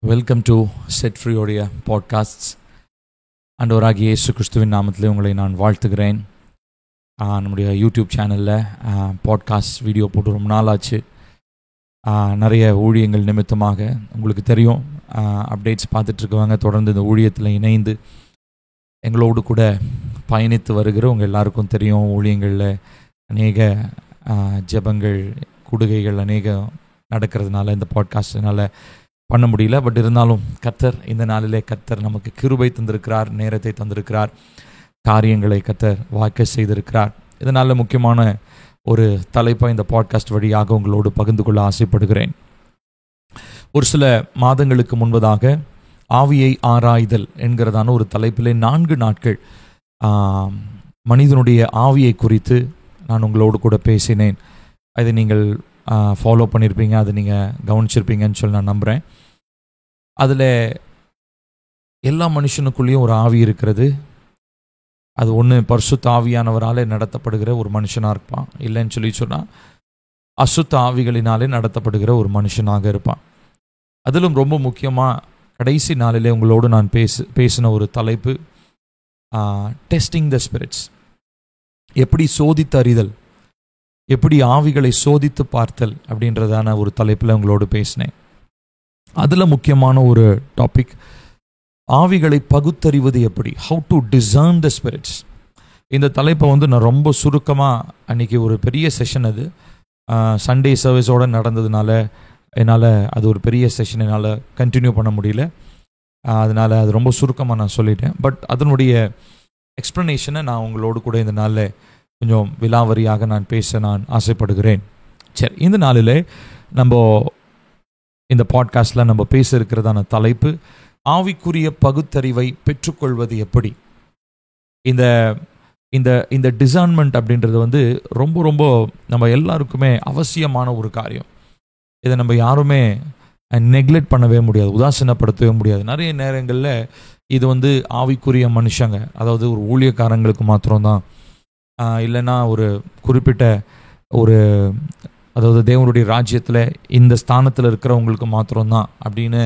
Welcome to set ஃப்ரீயோடைய podcasts. ஆண்டவராகிய இயேசு கிறிஸ்துவின் நாமத்திலே உங்களை நான் வாழ்த்துகிறேன். நம்முடைய யூடியூப் சேனலில் பாட்காஸ்ட் வீடியோ போட்டு ரொம்ப நாள் ஆச்சு. நிறைய ஊழியங்கள் நிமித்தமாக உங்களுக்கு தெரியும், அப்டேட்ஸ் பார்த்துட்ருக்கவங்க தொடர்ந்து இந்த ஊழியத்தில் இணைந்து எங்களோடு கூட பயணித்து வருகிற உங்கள் எல்லாருக்கும் தெரியும். ஊழியங்களில் அநேக ஜெபங்கள் கூடுகைகள் அநேக நடக்கிறதுனால இந்த பாட்காஸ்டினால் பண்ண முடியல. பட் இருந்தாலும் கர்த்தர் இந்த நாளிலே கர்த்தர் நமக்கு கிருபை தந்திருக்கிறார், நேரத்தை தந்திருக்கிறார், காரியங்களை கர்த்தர் வாய்க்க செய்திருக்கிறார். இதனால் முக்கியமான ஒரு தலைப்பை இந்த பாட்காஸ்ட் வழியாக உங்களோடு பகிர்ந்து கொள்ள ஆசைப்படுகிறேன். ஒரு சில மாதங்களுக்கு முன்பதாக ஆவியை ஆராய்தல் என்கிறதான ஒரு தலைப்பிலே 4 நாட்கள் மனிதனுடைய ஆவியை குறித்து நான் உங்களோடு கூட பேசினேன். அதை நீங்கள் ஃபாலோ பண்ணியிருப்பீங்க, அதை நீங்கள் கவனிச்சிருப்பீங்கன்னு சொல்லி நான் நம்புகிறேன். அதில் எல்லா மனுஷனுக்குள்ளேயும் ஒரு ஆவி இருக்கிறது. அது ஒன்று பரிசுத்த ஆவியானவரால் நடத்தப்படுகிற ஒரு மனுஷனாக இருப்பான், இல்லைன்னு சொல்லி சொன்னால் அசுத்த ஆவிகளினாலே நடத்தப்படுகிற ஒரு மனுஷனாக இருப்பான். அதிலும் ரொம்ப முக்கியமாக கடைசி நாளிலே உங்களோடு நான் பேசின ஒரு தலைப்பு டெஸ்டிங் த ஸ்பிரிட்ஸ். எப்படி சோதித்து அறிதல், எப்படி ஆவிகளை சோதித்து பார்த்தல் அப்படின்றதான ஒரு தலைப்பில் உங்களோடு பேசினேன். அதில் முக்கியமான ஒரு டாபிக் ஆவிகளை பகுத்தறிவது எப்படி, how to discern the spirits. இந்த தலைப்பை நான் ரொம்ப சுருக்கமாக அன்றைக்கி ஒரு பெரிய செஷன், அது சண்டே சர்வீஸோடு நடந்ததுனால என்னால் அது ஒரு பெரிய செஷன் என்னால் கண்டினியூ பண்ண முடியல. அதனால் அது ரொம்ப சுருக்கமாக நான் சொல்லிட்டேன். பட் அதனுடைய எக்ஸ்ப்ளனேஷனை நான் உங்களோடு கூட இந்த நாளில் கொஞ்சம் விலாவரியாக நான் பேச நான் ஆசைப்படுகிறேன். சரி, இந்த நாளில் நம்ம இந்த பாட்காஸ்டில் நம்ம பேச இருக்கிறதான தலைப்பு ஆவிக்குரிய பகுத்தறிவை பெற்றுக்கொள்வது எப்படி. இந்த இந்த இந்த டிசர்ன்மெண்ட் அப்படின்றது ரொம்ப ரொம்ப நம்ம எல்லாருக்குமே அவசியமான ஒரு காரியம். இதை நம்ம யாருமே நெக்லெக்ட் பண்ணவே முடியாது, உதாசீனப்படுத்தவே முடியாது. நிறைய நேரங்களில் இது ஆவிக்குரிய மனுஷங்க, அதாவது ஒரு ஊழியக்காரங்களுக்கு மாத்திரம்தான், இல்லைன்னா ஒரு குறிப்பிட்ட ஒரு அதாவது தேவனுடைய ராஜ்யத்தில் இந்த ஸ்தானத்தில் இருக்கிறவங்களுக்கு மாத்திரம்தான் அப்படின்னு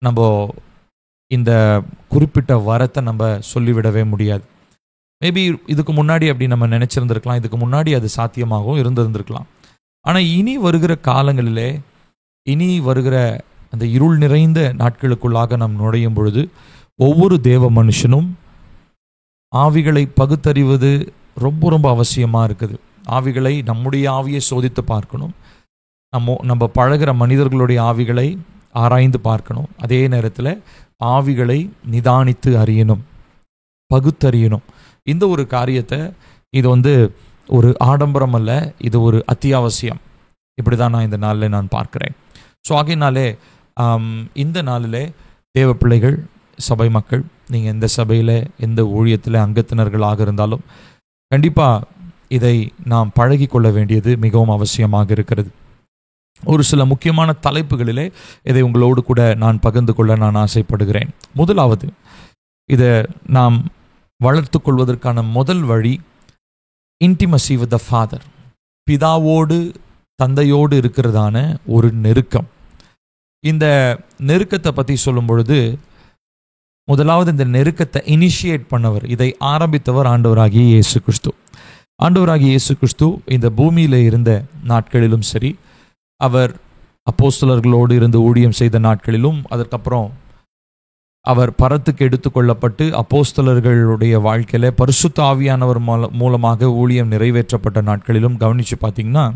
நம்ம இந்த குறிப்பிட்ட வரத்தை நம்ம சொல்லிவிடவே முடியாது. மேபி இதுக்கு முன்னாடி அப்படி நம்ம நினச்சிருந்துருக்கலாம், இதுக்கு முன்னாடி அது சாத்தியமாகவும் இருந்திருக்கலாம். ஆனால் இனி வருகிற காலங்களிலே, இனி வருகிற அந்த இருள் நிறைந்த நாட்களுக்குள்ளாக நாம் நுழையும் பொழுது ஒவ்வொரு தேவ மனுஷனும் ஆவிகளை பகுத்தறிவது ரொம்ப ரொம்ப அவசியமாக இருக்குது. ஆவிகளை, நம்முடைய ஆவியை சோதித்து பார்க்கணும், நம்ம பழகிற மனிதர்களுடைய ஆவிகளை ஆராய்ந்து பார்க்கணும். அதே நேரத்தில் ஆவிகளை நிதானித்து அறியணும், பகுத்தறியணும். இந்த ஒரு காரியத்தை இது ஒரு ஆடம்பரம் அல்ல, இது ஒரு அத்தியாவசியம். இப்படி தான் நான் இந்த நாளில் நான் பார்க்குறேன். ஸோ ஆகையினாலே இந்த நாளில் தேவ பிள்ளைகள், சபை மக்கள், நீங்கள் எந்த சபையில் எந்த ஊழியத்தில் அங்கத்தினர்களாக இருந்தாலும் கண்டிப்பாக இதை நாம் பழகி கொள்ள வேண்டியது மிகவும் அவசியமாக இருக்கிறது. ஒரு சில முக்கியமான தலைப்புகளிலே இதை உங்களோடு கூட நான் பகிர்ந்து கொள்ள நான் ஆசைப்படுகிறேன். முதலாவது, இதை நாம் வளர்த்து கொள்வதற்கான முதல் வழி இன்டிமசி வித் த ஃபாதர். பிதாவோடு தந்தையோடு இருக்கிறதான ஒரு நெருக்கம். இந்த நெருக்கத்தை பற்றி சொல்லும் பொழுது முதலாவது இந்த நெருக்கத்தை இனிஷியேட் பண்ணவர், இதை ஆரம்பித்தவர் ஆண்டவராகிய இயேசு கிறிஸ்து. ஆண்டவராகிய இயேசு கிறிஸ்து இந்த பூமியில் இருந்த நாட்களிலும் சரி, அவர் அப்போஸ்தலர்களோடு இருந்து ஊழியம் செய்த நாட்களிலும், அதற்கப்புறம் அவர் பரத்துக்கு எடுத்துக்கொள்ளப்பட்டு அப்போஸ்தலர்களுடைய வாழ்க்கையில் பரிசுத்த ஆவியானவர் மூலமாக ஊழியம் நிறைவேற்றப்பட்ட நாட்களிலும் கவனித்து பார்த்தீங்கன்னா,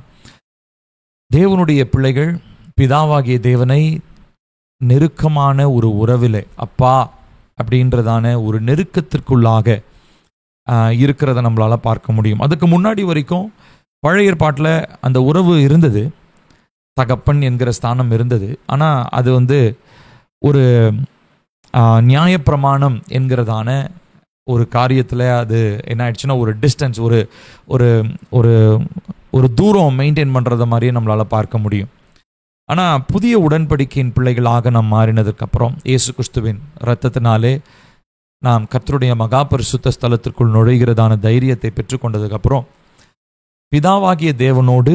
தேவனுடைய பிள்ளைகள் பிதாவாகிய தேவனை நெருக்கமான ஒரு உறவிலே, அப்பா அப்படின்றதான ஒரு நெருக்கத்திற்குள்ளாக இருக்கிறத நம்மளால் பார்க்க முடியும். அதுக்கு முன்னாடி வரைக்கும் பழைய ஏற்பாட்டில் அந்த உறவு இருந்தது, தகப்பன் என்கிற ஸ்தானம் இருந்தது. ஆனால் அது ஒரு நியாயப்பிரமாணம் என்கிறதான ஒரு காரியத்தில் அது என்ன ஆயிடுச்சுன்னா, ஒரு டிஸ்டன்ஸ், ஒரு ஒரு ஒரு ஒரு தூரம் மெயின்டைன் பண்ணுறத மாதிரியே நம்மளால் பார்க்க முடியும். ஆனால் புதிய உடன்படிக்கையின் பிள்ளைகளாக நாம் மாறினதுக்கப்புறம், இயேசு கிறிஸ்துவின் இரத்தத்தினாலே நாம் கர்த்தருடைய மகா பரிசுத்த ஸ்தலத்திற்குள் நுழைகிறதான தைரியத்தை பெற்றுக்கொண்டதுக்கப்புறம் பிதாவாகிய தேவனோடு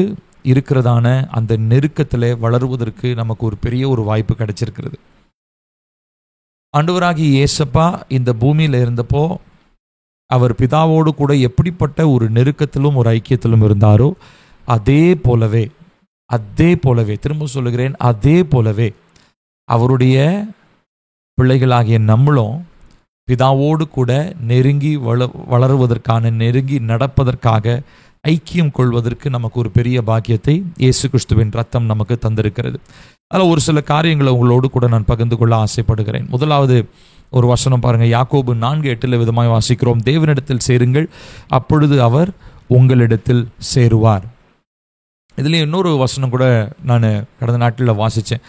இருக்கிறதான அந்த நெருக்கத்தில் வளருவதற்கு நமக்கு ஒரு பெரிய ஒரு வாய்ப்பு கிடைச்சிருக்கிறது. ஆண்டவராகிய இயேசப்பா இந்த பூமியில் இருந்தப்போ அவர் பிதாவோடு கூட எப்படிப்பட்ட ஒரு நெருக்கத்திலும் ஒரு ஐக்கியத்திலும் இருந்தாரோ அதே போலவே திரும்ப சொல்லுகிறேன், அதே போலவே அவருடைய பிள்ளைகளாகிய நம்மளும் பிதாவோடு கூட நெருங்கி வளருவதற்கான, நெருங்கி நடப்பதற்காக, ஐக்கியம் கொள்வதற்கு நமக்கு ஒரு பெரிய பாக்கியத்தை இயேசு கிறிஸ்துவின் ரத்தம் நமக்கு தந்திருக்கிறது. அதில் ஒரு சில காரியங்களை உங்களோடு கூட நான் பகிர்ந்து கொள்ள ஆசைப்படுகிறேன். முதலாவது ஒரு வசனம் பாருங்க, யாக்கோபு 4:8 விதமாய் வாசிக்கிறோம், தேவனிடத்தில் சேருங்கள், அப்பொழுது அவர் உங்களிடத்தில் சேருவார். இதுலேயும் இன்னொரு வசனம் கூட நான் கடந்த நாட்டில் வாசித்தேன்.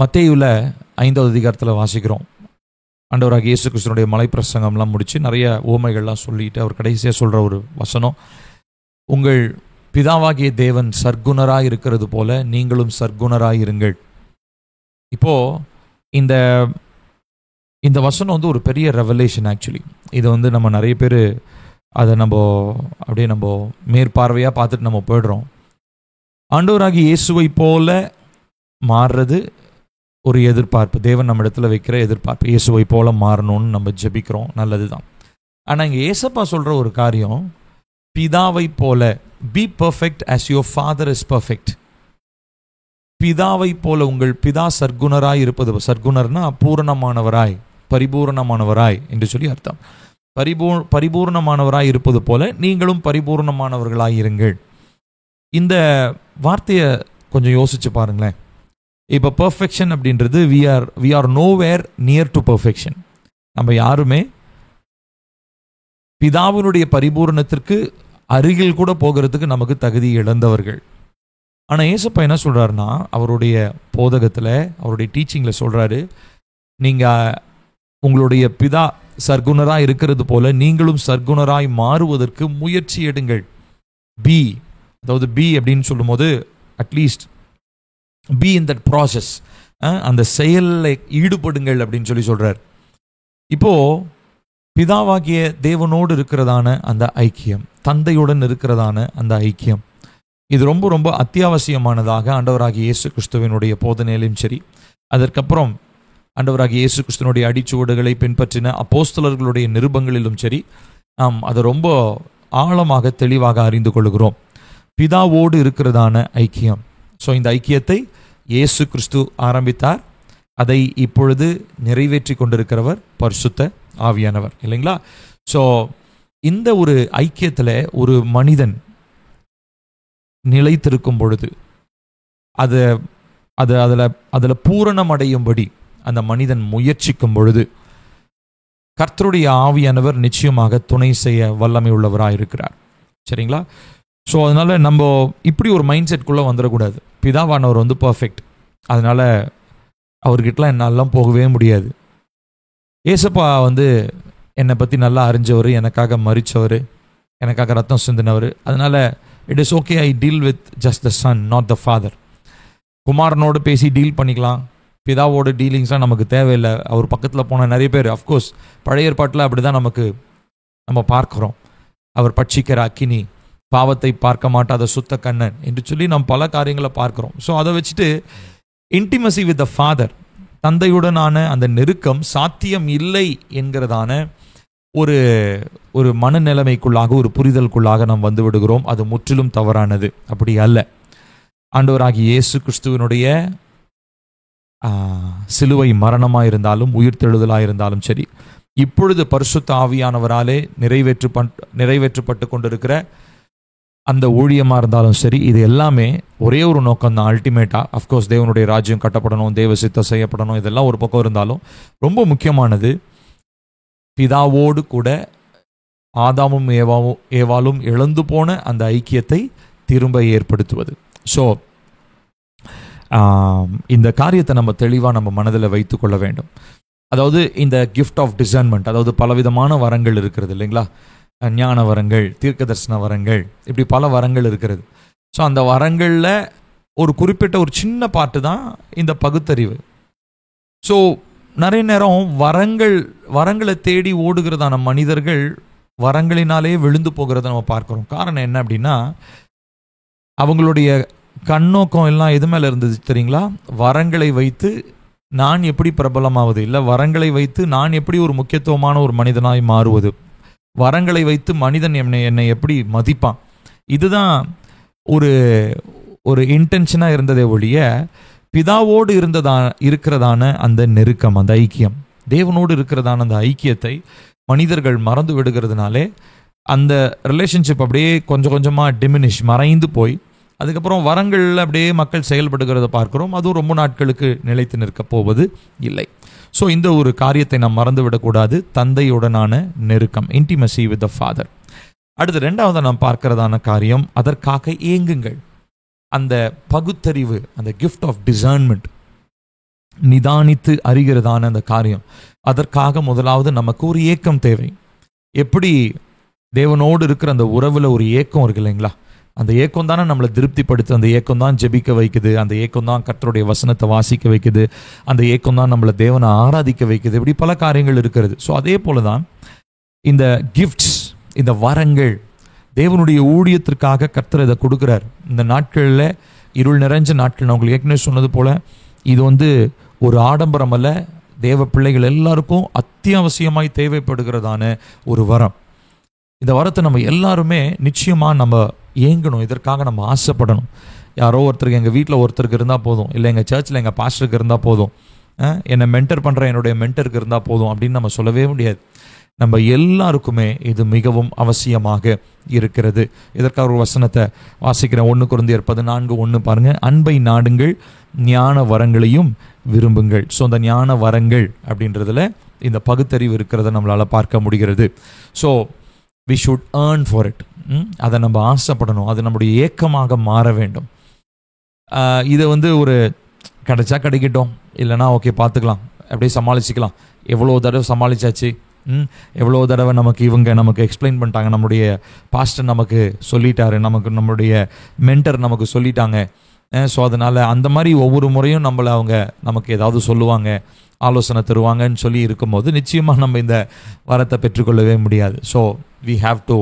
மத்தேயுவில் 5வது அதிகாரத்தில் வாசிக்கிறோம். ஆண்டவராகிய இயேசு கிறிஸ்துவினுடைய மலைப்பிரசங்கம்லாம் முடித்து நிறைய உவமைகள்லாம் சொல்லிட்டு அவர் கடைசியாக சொல்கிற ஒரு வசனம், உங்கள் பிதாவாகிய தேவன் சர்க்குணராய் இருக்கிறது போல நீங்களும் சர்க்குணராய் இருங்கள். இப்போது இந்த வசனம் வந்து ஒரு பெரிய ரெவலேஷன். ஆக்சுவலி இதை நம்ம நிறைய பேர் அதை அப்படியே மேற்பார்வையாக பார்த்துட்டு நம்ம போய்டுறோம். ஆண்டவராகிய இயேசுவை போல மாறுறது ஒரு எதிர்பார்ப்பு, தேவன் நம்ம இடத்துல வைக்கிற எதிர்பார்ப்பு. இயேசுவை போல மாறணும்னு நம்ம ஜெபிக்கிறோம், நல்லது தான். ஆனால் இங்கே ஏசப்பா சொல்கிற ஒரு காரியம், பிதாவை போல, B perfect as your father is perfect. பிதாவை போல, உங்கள் பிதா சர்க்குணராய் இருப்பது, சர்க்குணர்னா பூரணமானவராய், பரிபூர்ணமானவராய் என்று சொல்லி அர்த்தம். பரிபூர்ணமானவராய் இருப்பது போல நீங்களும் பரிபூர்ணமானவர்களாய் இருங்கள். இந்த வார்த்தையை கொஞ்சம் யோசிச்சு பாருங்களேன். இப்போ பர்ஃபெக்ஷன் அப்படின்றது we are nowhere near to perfection. நம்ம யாருமே பிதாவினுடைய பரிபூரணத்திற்கு அருகில் கூட போகிறதுக்கு நமக்கு தகுதி இழந்தவர்கள். ஆனால் ஏசப்பா என்ன சொல்கிறாருன்னா, அவருடைய போதகத்தில், அவருடைய டீச்சிங்கில் சொல்கிறாரு, நீங்கள் உங்களுடைய பிதா சர்க்குணராய் இருக்கிறது போல நீங்களும் சர்க்குணராய் மாறுவதற்கு முயற்சி எடுங்கள். அதாவது பி அப்படின்னு சொல்லும் போது at least be in that process, அந்த செயலில் ஈடுபடுங்கள் அப்படின்னு சொல்லி சொல்கிறார். இப்போது பிதாவாகிய தேவனோடு இருக்கிறதான அந்த ஐக்கியம், தந்தையுடன் இருக்கிறதான அந்த ஐக்கியம், இது ரொம்ப ரொம்ப அத்தியாவசியமானதாக ஆண்டவராகிய இயேசு கிறிஸ்துவினுடைய போதனையிலும் சரி, அதற்கப்புறம் ஆண்டவராகிய இயேசு கிறிஸ்துவினுடைய அடிச்சுவடுகளை பின்பற்றின அப்போஸ்தலர்களுடைய நிருபங்களிலும் சரி நாம் அதை ரொம்ப ஆழமாக தெளிவாக அறிந்து கொள்கிறோம். பிதாவோடு இருக்கிறதான ஐக்கியம். ஸோ இந்த ஐக்கியத்தை இயேசு கிறிஸ்து ஆரம்பித்தார், அதை இப்பொழுது நிறைவேற்றி கொண்டிருக்கிறவர் பரிசுத்த ஆவியானவர், இல்லைங்களா? ஸோ இந்த ஒரு ஐக்கியத்தில் ஒரு மனிதன் நிலைத்திருக்கும் பொழுது அதில் பூரணம் அடையும்படி அந்த மனிதன் முயற்சிக்கும் பொழுது கர்த்தருடைய ஆவியானவர் நிச்சயமாக துணை செய்ய வல்லமை உள்ளவராக இருக்கிறார். சரிங்களா? ஸோ அதனால் நம்ம இப்படி ஒரு மைண்ட் செட்குள்ளே வந்துடக்கூடாது. பிதாவானவர் வந்து பர்ஃபெக்ட், அதனால் அவர்கிட்டலாம் என்னாலலாம் போகவே முடியாது. ஏசப்பா வந்து என்னை பற்றி நல்லா அறிஞ்சவர், எனக்காக மரித்தவர், எனக்காக ரத்தம் சிந்தினவர், அதனால் it is okay, I deal with just the son, not the father. குமாரனோடு பேசி டீல் பண்ணிக்கலாம், பிதாவோட டீலிங்ஸ்லாம் நமக்கு தேவையில்லை. அவர் பக்கத்தில் போன நிறைய பேர், அஃப்கோர்ஸ் பழைய ஏற்பாட்டில் அப்படி தான் நம்ம பார்க்குறோம். அவர் பட்சிக்கிற அக்கினி, பாவத்தை பார்க்க மாட்டாத சுத்த கண்ணன் என்று சொல்லி நம்ம பல காரியங்களை பார்க்குறோம். ஸோ அதை வச்சுட்டு இன்டிமசி வித் த ஃபாதர், தந்தையுடனான அந்த நெருக்கம் சாத்தியம் இல்லை என்கிறதான ஒரு மனநிலைமைக்குள்ளாக, ஒரு புரிதலுக்குள்ளாக நாம் வந்து விடுகிறோம். அது முற்றிலும் தவறானது, அப்படி அல்ல. ஆண்டவராகிய இயேசு கிறிஸ்துவனுடைய சிலுவை மரணமாக இருந்தாலும் உயிர்த்தெழுதலாக இருந்தாலும் சரி, இப்பொழுது பரிசுத்த ஆவியானவராலே நிறைவேற்றப்பட்டு கொண்டிருக்கிற அந்த ஊழியமாக இருந்தாலும் சரி, இது எல்லாமே ஒரே ஒரு நோக்கம் தான். அல்டிமேட்டாக அஃப்கோர்ஸ் தேவனுடைய ராஜ்யம் கட்டப்படணும், தேவ சித்தம் செய்யப்படணும், இதெல்லாம் ஒரு பக்கம் இருந்தாலும் ரொம்ப முக்கியமானது பிதாவோடு கூட ஆதாமும் ஏவாலும் இழந்து போன அந்த ஐக்கியத்தை திரும்ப ஏற்படுத்துவது. ஸோ இந்த காரியத்தை நம்ம தெளிவாக நம்ம மனதில் வைத்து கொள்ள வேண்டும். அதாவது இந்த கிஃப்ட் ஆஃப் டிசர்ன்மெண்ட், அதாவது பலவிதமான வரங்கள் இருக்கிறது இல்லைங்களா? ஞான வரங்கள், தீர்க்க தரிசன வரங்கள், இப்படி பல வரங்கள் இருக்கிறது. ஸோ அந்த வரங்களில் ஒரு குறிப்பிட்ட ஒரு சின்ன பாட்டு தான் இந்த பகுத்தறிவு. ஸோ நிறைய நேரம் வரங்களை தேடி ஓடுகிறதான மனிதர்கள் வரங்களினாலே விழுந்து போகிறத நம்ம பார்க்குறோம். காரணம் என்ன அப்படின்னா, அவங்களுடைய கண்ணோக்கம் எல்லாம் எது மேலே இருந்தது தெரியுங்களா? வரங்களை வைத்து நான் எப்படி பிரபலமாவது, இல்லை வரங்களை வைத்து நான் எப்படி ஒரு முக்கியத்துவமான ஒரு மனிதனாய் மாறுவது, வரங்களை வைத்து மனிதன் என்னை எப்படி மதிப்பான், இதுதான் ஒரு ஒரு இன்டென்ஷனாக இருந்ததே ஒழிய பிதாவோடு இருக்கிறதான அந்த நெருக்கம், அந்த ஐக்கியம், தேவனோடு இருக்கிறதான அந்த ஐக்கியத்தை மனிதர்கள் மறந்து விடுகிறதுனாலே அந்த ரிலேஷன்ஷிப் அப்படியே கொஞ்சம் கொஞ்சமாக டிமினிஷ், மறைந்து போய் அதுக்கப்புறம் வரங்களில் அப்படியே மக்கள் செயல்படுகிறத பார்க்கிறோம். அதுவும் ரொம்ப நாட்களுக்கு நிலைத்து நிற்க போவது இல்லை. ஸோ இந்த ஒரு காரியத்தை நாம் மறந்து விடக்கூடாது, தந்தையுடனான நெருக்கம், இன்டிமசி வித் த ஃபாதர். அடுத்து ரெண்டாவது நாம் பார்க்கிறதான காரியம், அதற்காக ஏங்குங்கள். அந்த பகுத்தறிவு, அந்த கிஃப்ட் ஆஃப் டிசர்ன்மெண்ட், நிதானித்து அறிகிறதான அந்த காரியம், அதற்காக முதலாவது நமக்கு ஒரு ஏக்கம் தேவை. எப்படி தேவனோடு இருக்கிற அந்த உறவில் ஒரு ஏக்கம் இருக்கு இல்லைங்களா? அந்த ஏக்கம் தானே நம்மளை திருப்திப்படுத்து, அந்த ஏக்கம் தான் ஜெபிக்க வைக்குது, அந்த ஏக்கம் தான் கர்த்தருடைய வசனத்தை வாசிக்க வைக்குது, அந்த ஏக்கம் தான் நம்மளை தேவனை ஆராதிக்க வைக்குது. இப்படி பல காரியங்கள் இருக்கிறது. ஸோ அதே போல தான் இந்த கிஃப்ட்ஸ், இந்த வரங்கள், தேவனுடைய ஊழியத்திற்காக கர்த்தர் இதை கொடுக்குறார். இந்த நாட்களில் இருள் நிறைஞ்ச நாட்கள், நான் உங்களுக்கு ஏற்கனவே சொன்னது போல, இது ஒரு ஆடம்பரம் அல்ல, தேவ பிள்ளைகள் எல்லாருக்கும் அத்தியாவசியமாய் தேவைப்படுகிறதான ஒரு வரம். இந்த வரத்தை நம்ம எல்லாருமே நிச்சயமாக நம்ம ஏங்கணும், இதற்காக நம்ம ஆசைப்படணும். யாரோ ஒருத்தருக்கு, எங்கள் வீட்டில் ஒருத்தருக்கு இருந்தால் போதும், இல்லை எங்கள் சர்ச்சில் எங்கள் பாஸ்டருக்கு இருந்தால் போதும், என்னை மென்டர் பண்ணுற என்னுடைய மென்டருக்கு இருந்தால் போதும் அப்படின்னு நம்ம சொல்லவே முடியாது. நம்ம எல்லாருக்குமே இது மிகவும் அவசியமாக இருக்கிறது. இதற்காக ஒரு வசனத்தை வாசிக்கிறேன். 1 கொரிந்தியர் 14:1 பாருங்க. அன்பை நாடுங்கள், ஞான வரங்களையும் விரும்புங்கள். ஸோ அந்த ஞான வரங்கள் அப்படின்றதுல இந்த பகுத்தறிவு இருக்கிறத நம்மளால் பார்க்க முடிகிறது. So we should earn for it. அதை நம்ம ஆசைப்படணும், அது நம்முடைய ஏக்கமாக மாற வேண்டும். இதை ஒரு கிடைச்சா கிடைக்கட்டும், இல்லைனா ஓகே பார்த்துக்கலாம், அப்படியே சமாளிச்சுக்கலாம். எவ்வளோ தடவை சமாளிச்சாச்சு, எவ்வளோ தடவை நமக்கு எக்ஸ்பிளைன் பண்ணிட்டாங்க, நம்முடைய பாஸ்டர் நமக்கு சொல்லிட்டாரு, நம்முடைய மென்டர் நமக்கு சொல்லிட்டாங்க. ஸோ அதனால் அந்த மாதிரி ஒவ்வொரு முறையும் அவங்க நமக்கு ஏதாவது சொல்லுவாங்க, ஆலோசனை தருவாங்கன்னு சொல்லி இருக்கும்போது நிச்சயமாக நம்ம இந்த வரத்தை பெற்றுக்கொள்ளவே முடியாது. So we have to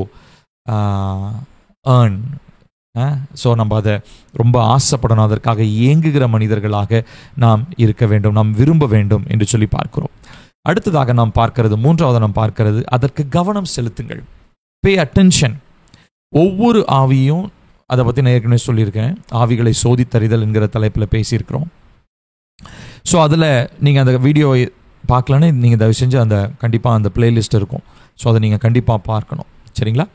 earn. So நம்ம அதை ரொம்ப ஆசைப்படணும், அதற்காக ஏங்குகிற மனிதர்களாக நாம் இருக்க வேண்டும், நாம் விரும்ப வேண்டும் என்று சொல்லி பார்க்கிறோம். அடுத்ததாக நாம் பார்க்கிறது, மூன்றாவது நாம் பார்க்கிறது, அதற்கு கவனம் செலுத்துங்கள். Pay attention. ஒவ்வொரு ஆவியும், அதை பற்றி நான் ஏற்கனவே சொல்லியிருக்கேன், ஆவிகளை சோதித்தறிதல் என்கிற தலைப்பில் பேசியிருக்கிறோம். ஸோ அதில் நீங்கள் அந்த வீடியோவை பார்க்கலன்னு நீங்கள் தயவு செஞ்சு கண்டிப்பாக அந்த பிளேலிஸ்ட் இருக்கும். ஸோ அதை நீங்கள் கண்டிப்பாக பார்க்கணும், சரிங்களா?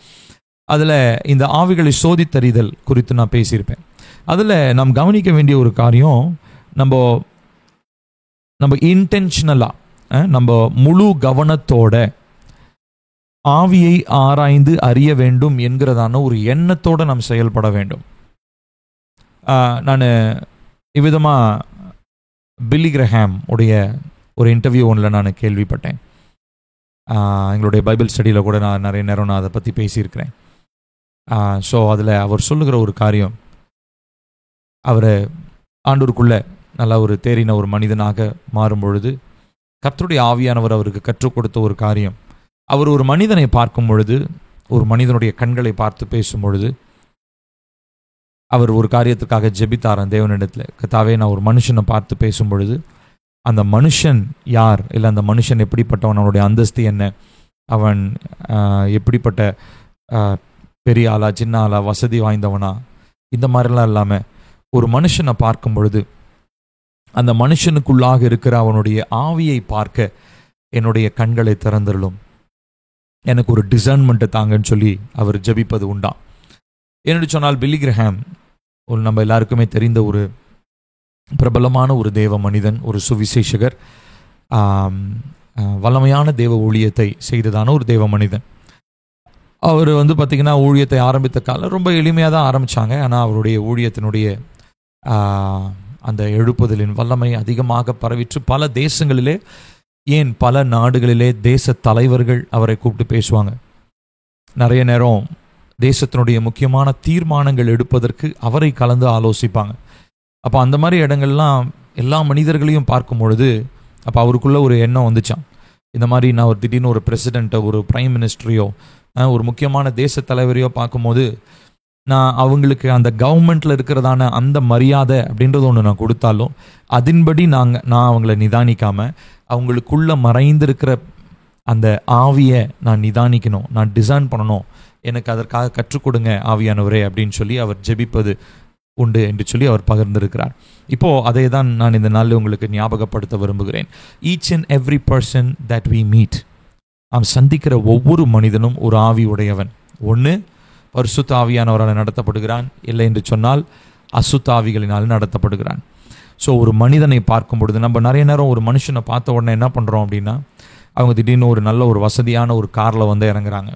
அதில் இந்த ஆவிகளை சோதித்தறிதல் குறித்து நான் பேசியிருப்பேன். அதில் நாம் கவனிக்க வேண்டிய ஒரு காரியம், நம்ம இன்டென்ஷனலாக, நம்ம முழு கவனத்தோட ஆவியை ஆராய்ந்து அறிய வேண்டும் என்கிறதான ஒரு எண்ணத்தோடு நாம் செயல்பட வேண்டும். நான் இவ்விதமாக பில்லி கிரஹாம் உடைய ஒரு இன்டர்வியூ ஒன்றில் நான் கேள்விப்பட்டேன். எங்களுடைய பைபிள் ஸ்டடியில் கூட நான் நிறைய நேரம் அதை பற்றி பேசியிருக்கிறேன். ஸோ அதில் அவர் சொல்லுகிற ஒரு காரியம், அவர் ஆண்டவருக்குள்ளே நல்லா ஒரு தேறின ஒரு மனிதனாக மாறும் பொழுது கர்த்தருடைய ஆவியானவர் அவருக்கு கற்றுக் கொடுத்த ஒரு காரியம், அவர் ஒரு மனிதனை பார்க்கும் பொழுது, ஒரு மனிதனுடைய கண்களை பார்த்து பேசும் பொழுது, அவர் ஒரு காரியத்துக்காக ஜெபித்தாராம் தேவனிடத்தில். கர்த்தாவே, நான் ஒரு மனுஷனை பார்த்து பேசும் பொழுது அந்த மனுஷன் யார், இல்லை அந்த மனுஷன் எப்படிப்பட்டவன், அவனுடைய அந்தஸ்து என்ன, அவன் எப்படிப்பட்ட பெரிய ஆளா, சின்ன ஆளா, வசதி வாய்ந்தவனா, இந்த மாதிரிலாம் இல்லாமல் ஒரு மனுஷனை பார்க்கும் பொழுது அந்த மனுஷனுக்குள்ளாக இருக்கிற அவனுடைய ஆவியை பார்க்க என்னுடைய கண்களை திறந்துள்ளும், எனக்கு ஒரு டிசர்ன்மெண்ட்டை தாங்கன்னு சொல்லி அவர் ஜெபிப்பது உண்டாம். என்னென்னு சொன்னால், பில்லி கிரஹாம் நம்ம எல்லாருக்குமே தெரிந்த ஒரு பிரபலமான ஒரு தேவ மனிதன், ஒரு சுவிசேஷகர், வல்லமையான தேவ ஊழியத்தை செய்ததான ஒரு தேவ மனிதன். அவர் பார்த்திங்கன்னா ஊழியத்தை ஆரம்பித்த காலம் ரொம்ப எளிமையாக தான் ஆரம்பித்தாங்க. ஆனால் அவருடைய ஊழியத்தினுடைய அந்த எழுப்புதலின் வல்லமை அதிகமாக பரவிற்று பல தேசங்களிலே, ஏன் பல நாடுகளிலே தேச தலைவர்கள் அவரை கூப்பிட்டு பேசுவாங்க. நிறைய நேரம் தேசத்தினுடைய முக்கியமான தீர்மானங்கள் எடுப்பதற்கு அவரை கலந்து ஆலோசிப்பாங்க. அப்போ அந்த மாதிரி இடங்கள்லாம் எல்லா மனிதர்களையும் பார்க்கும் பொழுது அப்போ அவருக்குள்ள ஒரு எண்ணம் வந்துச்சான், இந்த மாதிரி நான் ஒரு திடீர்னு ஒரு பிரசிடெண்ட்டோ, ஒரு பிரைம் மினிஸ்டரையோ, ஒரு முக்கியமான தேச தலைவரையோ பார்க்கும்போது நான் அவங்களுக்கு அந்த கவர்மெண்ட்டில் இருக்கிறதான அந்த மரியாதை அப்படின்றது ஒன்று நான் கொடுத்தாலும் அதன்படி நான் அவங்கள நிதானிக்காமல் அவங்களுக்குள்ளே மறைந்திருக்கிற அந்த ஆவியை நான் நிதானிக்கணும், நான் டிசைன் பண்ணணும், எனக்கு அதற்காக கற்றுக் கொடுங்க ஆவியானவரே அப்படின்னு சொல்லி அவர் ஜெபிப்பது உண்டு என்று சொல்லி அவர் பகிர்ந்திருக்கிறார். இப்போது அதை தான் நான் இந்த நாளில் உங்களுக்கு ஞாபகப்படுத்த விரும்புகிறேன். Each and every person that we meet, நாம் சந்திக்கிற ஒவ்வொரு மனிதனும் ஒரு ஆவி உடையவன். ஒன்று பரிசுத்த ஆவியானவரால் நடத்தப்படுகிறான், இல்லை என்று சொன்னால் அசுத்த ஆவிகளினால் நடத்தப்படுகிறான். ஸோ ஒரு மனிதனை பார்க்கும் பொழுது நம்ம நிறைய நேரம் ஒரு மனுஷனை பார்த்த உடனே என்ன பண்ணுறோம் அப்படின்னா, அவங்க திடீர்னு ஒரு நல்ல ஒரு வசதியான ஒரு காரில் வந்து இறங்குறாங்க.